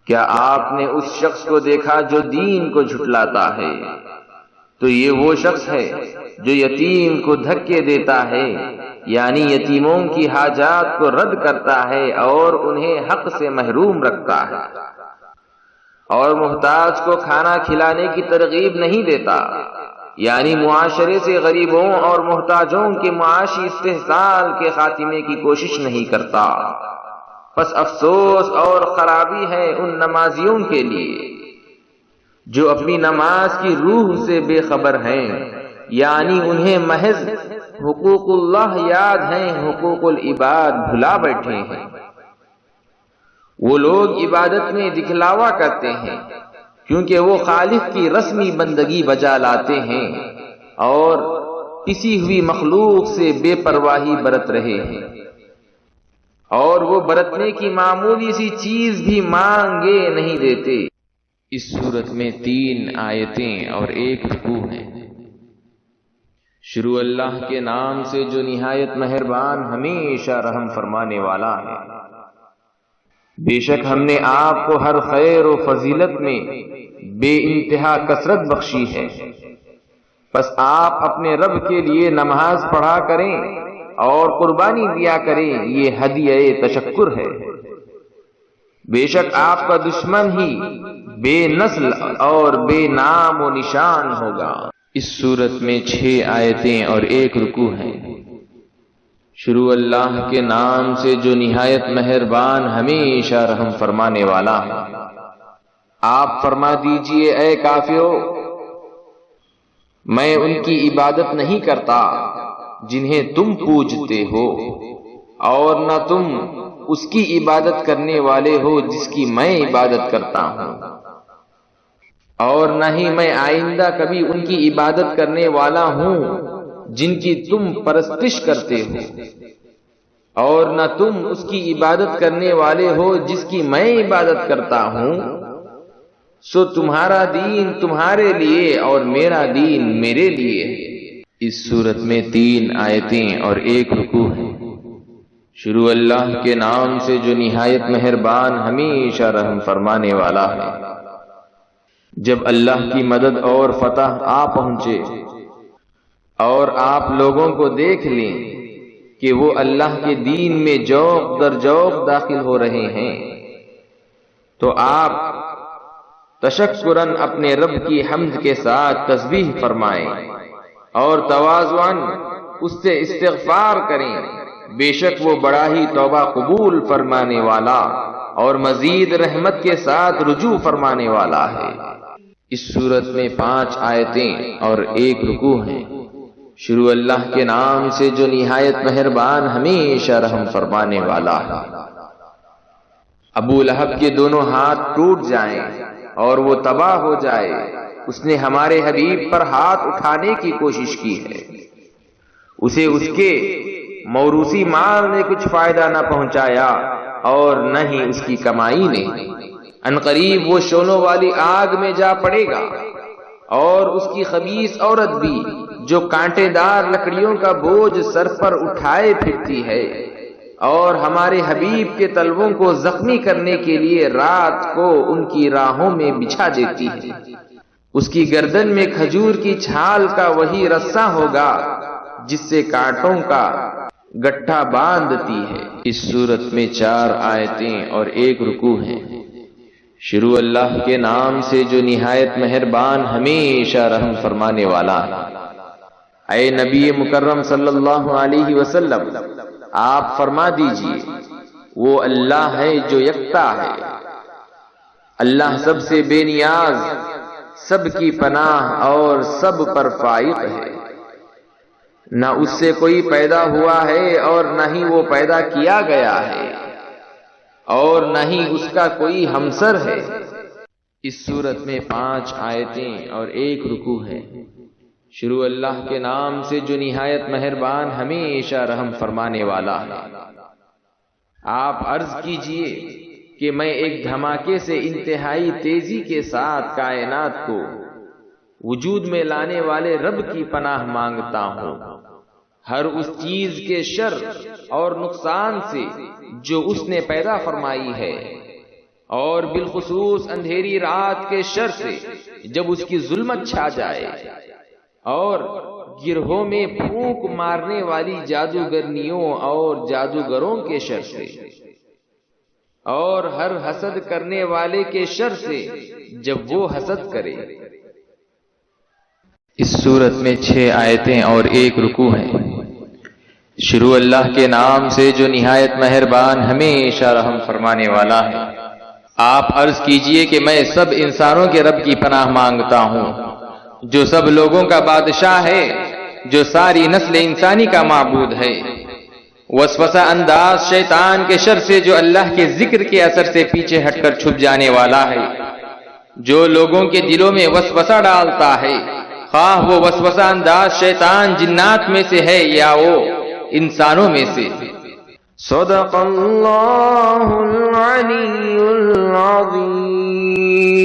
کیا آپ نے اس شخص کو دیکھا جو دین کو جھٹلاتا ہے؟ تو یہ وہ شخص ہے جو یتیم کو دھکے دیتا ہے، یعنی یتیموں کی حاجات کو رد کرتا ہے اور انہیں حق سے محروم رکھتا ہے، اور محتاج کو کھانا کھلانے کی ترغیب نہیں دیتا، یعنی معاشرے سے غریبوں اور محتاجوں کے معاشی استحصال کے خاتمے کی کوشش نہیں کرتا۔ پس افسوس اور خرابی ہے ان نمازیوں کے لیے جو اپنی نماز کی روح سے بے خبر ہیں، یعنی انہیں محض حقوق اللہ یاد ہیں، حقوق العباد بھلا بیٹھے ہیں۔ وہ لوگ عبادت میں دکھلاوا کرتے ہیں کیونکہ وہ خالق کی رسمی بندگی بجا لاتے ہیں اور پسی ہوئی مخلوق سے بے پرواہی برت رہے ہیں، اور وہ برتنے کی معمولی سی چیز بھی مانگے نہیں دیتے۔ اس صورت میں 3 آیتیں اور 1 رکوع ہے۔ شروع اللہ کے نام سے جو نہایت مہربان ہمیشہ رحم فرمانے والا ہے۔ بے شک ہم نے آپ کو ہر خیر و فضیلت میں بے انتہا کثرت بخشی ہے، پس آپ اپنے رب کے لیے نماز پڑھا کریں اور قربانی دیا کریں، یہ ہدیہ تشکر ہے۔ بے شک آپ کا دشمن ہی بے نسل اور بے نام و نشان ہوگا۔ اس صورت میں 6 آیتیں اور 1 رکوع ہے۔ شروع اللہ کے نام سے جو نہایت مہربان ہمیشہ رحم فرمانے والا ہے۔ آپ فرما دیجئے اے کافرو، میں ان کی عبادت نہیں کرتا جنہیں تم پوجتے ہو، اور نہ تم اس کی عبادت کرنے والے ہو جس کی میں عبادت کرتا ہوں، اور نہ ہی میں آئندہ کبھی ان کی عبادت کرنے والا ہوں جن کی تم پرستش کرتے ہو، اور نہ تم اس کی عبادت کرنے والے ہو جس کی میں عبادت کرتا ہوں، سو تمہارا دین تمہارے لیے اور میرا دین میرے لیے ہے۔ اس صورت میں 3 آیتیں اور 1 رکوع ہے۔ شروع اللہ کے نام سے جو نہایت مہربان ہمیشہ رحم فرمانے والا ہے۔ جب اللہ کی مدد اور فتح آ پہنچے اور آپ لوگوں کو دیکھ لیں کہ وہ اللہ کے دین میں جوق در جوق داخل ہو رہے ہیں، تو آپ تشکراً اپنے رب کی حمد کے ساتھ تسبیح فرمائیں اور تواضعاً اس سے استغفار کریں، بے شک وہ بڑا ہی توبہ قبول فرمانے والا اور مزید رحمت کے ساتھ رجوع فرمانے والا ہے۔ اس صورت میں 5 آیتیں اور 1 رکوع ہیں۔ شروع اللہ کے نام سے جو نہایت مہربان ہمیشہ رحم فرمانے والا ہے۔ ابو لہب کے دونوں ہاتھ ٹوٹ جائیں اور وہ تباہ ہو جائے، اس نے ہمارے حبیب پر ہاتھ اٹھانے کی کوشش کی ہے، اسے اس کے موروثی مال نے کچھ فائدہ نہ پہنچایا اور نہ ہی اس کی کمائی نے۔ عنقریب وہ شولوں والی آگ میں جا پڑے گا، اور اس کی خبیث عورت بھی جو کانٹے دار لکڑیوں کا بوجھ سر پر اٹھائے پھرتی ہے اور ہمارے حبیب کے تلووں کو زخمی کرنے کے لیے رات کو ان کی راہوں میں بچھا دیتی ہے۔ اس کی گردن میں کھجور کی چھال کا وہی رسہ ہوگا جس سے کانٹوں کا گٹھا باندھتی ہے۔ اس صورت میں 4 آیتیں اور 1 رکوع ہے۔ شروع اللہ کے نام سے جو نہایت مہربان ہمیشہ رحم فرمانے والا ہے۔ اے نبی مکرم صلی اللہ علیہ وسلم، آپ فرما دیجئے وہ اللہ ہے جو یکتا ہے، اللہ سب سے بے نیاز، سب کی پناہ اور سب پر فائق ہے، نہ اس سے کوئی پیدا ہوا ہے اور نہ ہی وہ پیدا کیا گیا ہے، اور نہ ہی اس کا کوئی ہمسر ہے۔ اس صورت میں 5 آیتیں اور 1 رکوع ہے۔ شروع اللہ کے نام سے جو نہایت مہربان ہمیشہ رحم فرمانے والا ہے۔ آپ عرض کیجئے کہ میں ایک دھماکے سے انتہائی تیزی کے ساتھ کائنات کو وجود میں لانے والے رب کی پناہ مانگتا ہوں، ہر اس چیز کے شر اور نقصان سے جو اس نے پیدا فرمائی ہے، اور بالخصوص اندھیری رات کے شر سے جب اس کی ظلمت چھا جائے، اور گرہوں میں پھونک مارنے والی جادوگرنیوں اور جادوگروں کے شر سے، اور ہر حسد کرنے والے کے شر سے جب وہ حسد کرے۔ اس سورت میں 6 آیتیں اور 1 رکوع ہیں۔ شروع اللہ کے نام سے جو نہایت مہربان ہمیشہ رحم فرمانے والا ہے۔ آپ عرض کیجئے کہ میں سب انسانوں کے رب کی پناہ مانگتا ہوں، جو سب لوگوں کا بادشاہ ہے، جو ساری نسل انسانی کا معبود ہے۔ وسوسہ انداز شیطان کے شر سے جو اللہ کے ذکر کے اثر سے پیچھے ہٹ کر چھپ جانے والا ہے، جو لوگوں کے دلوں میں وسوسہ ڈالتا ہے، خواہ وہ وسوسہ انداز شیطان جنات میں سے ہے یا وہ انسانوں میں سے۔ صدق اللہ العلی العظیم۔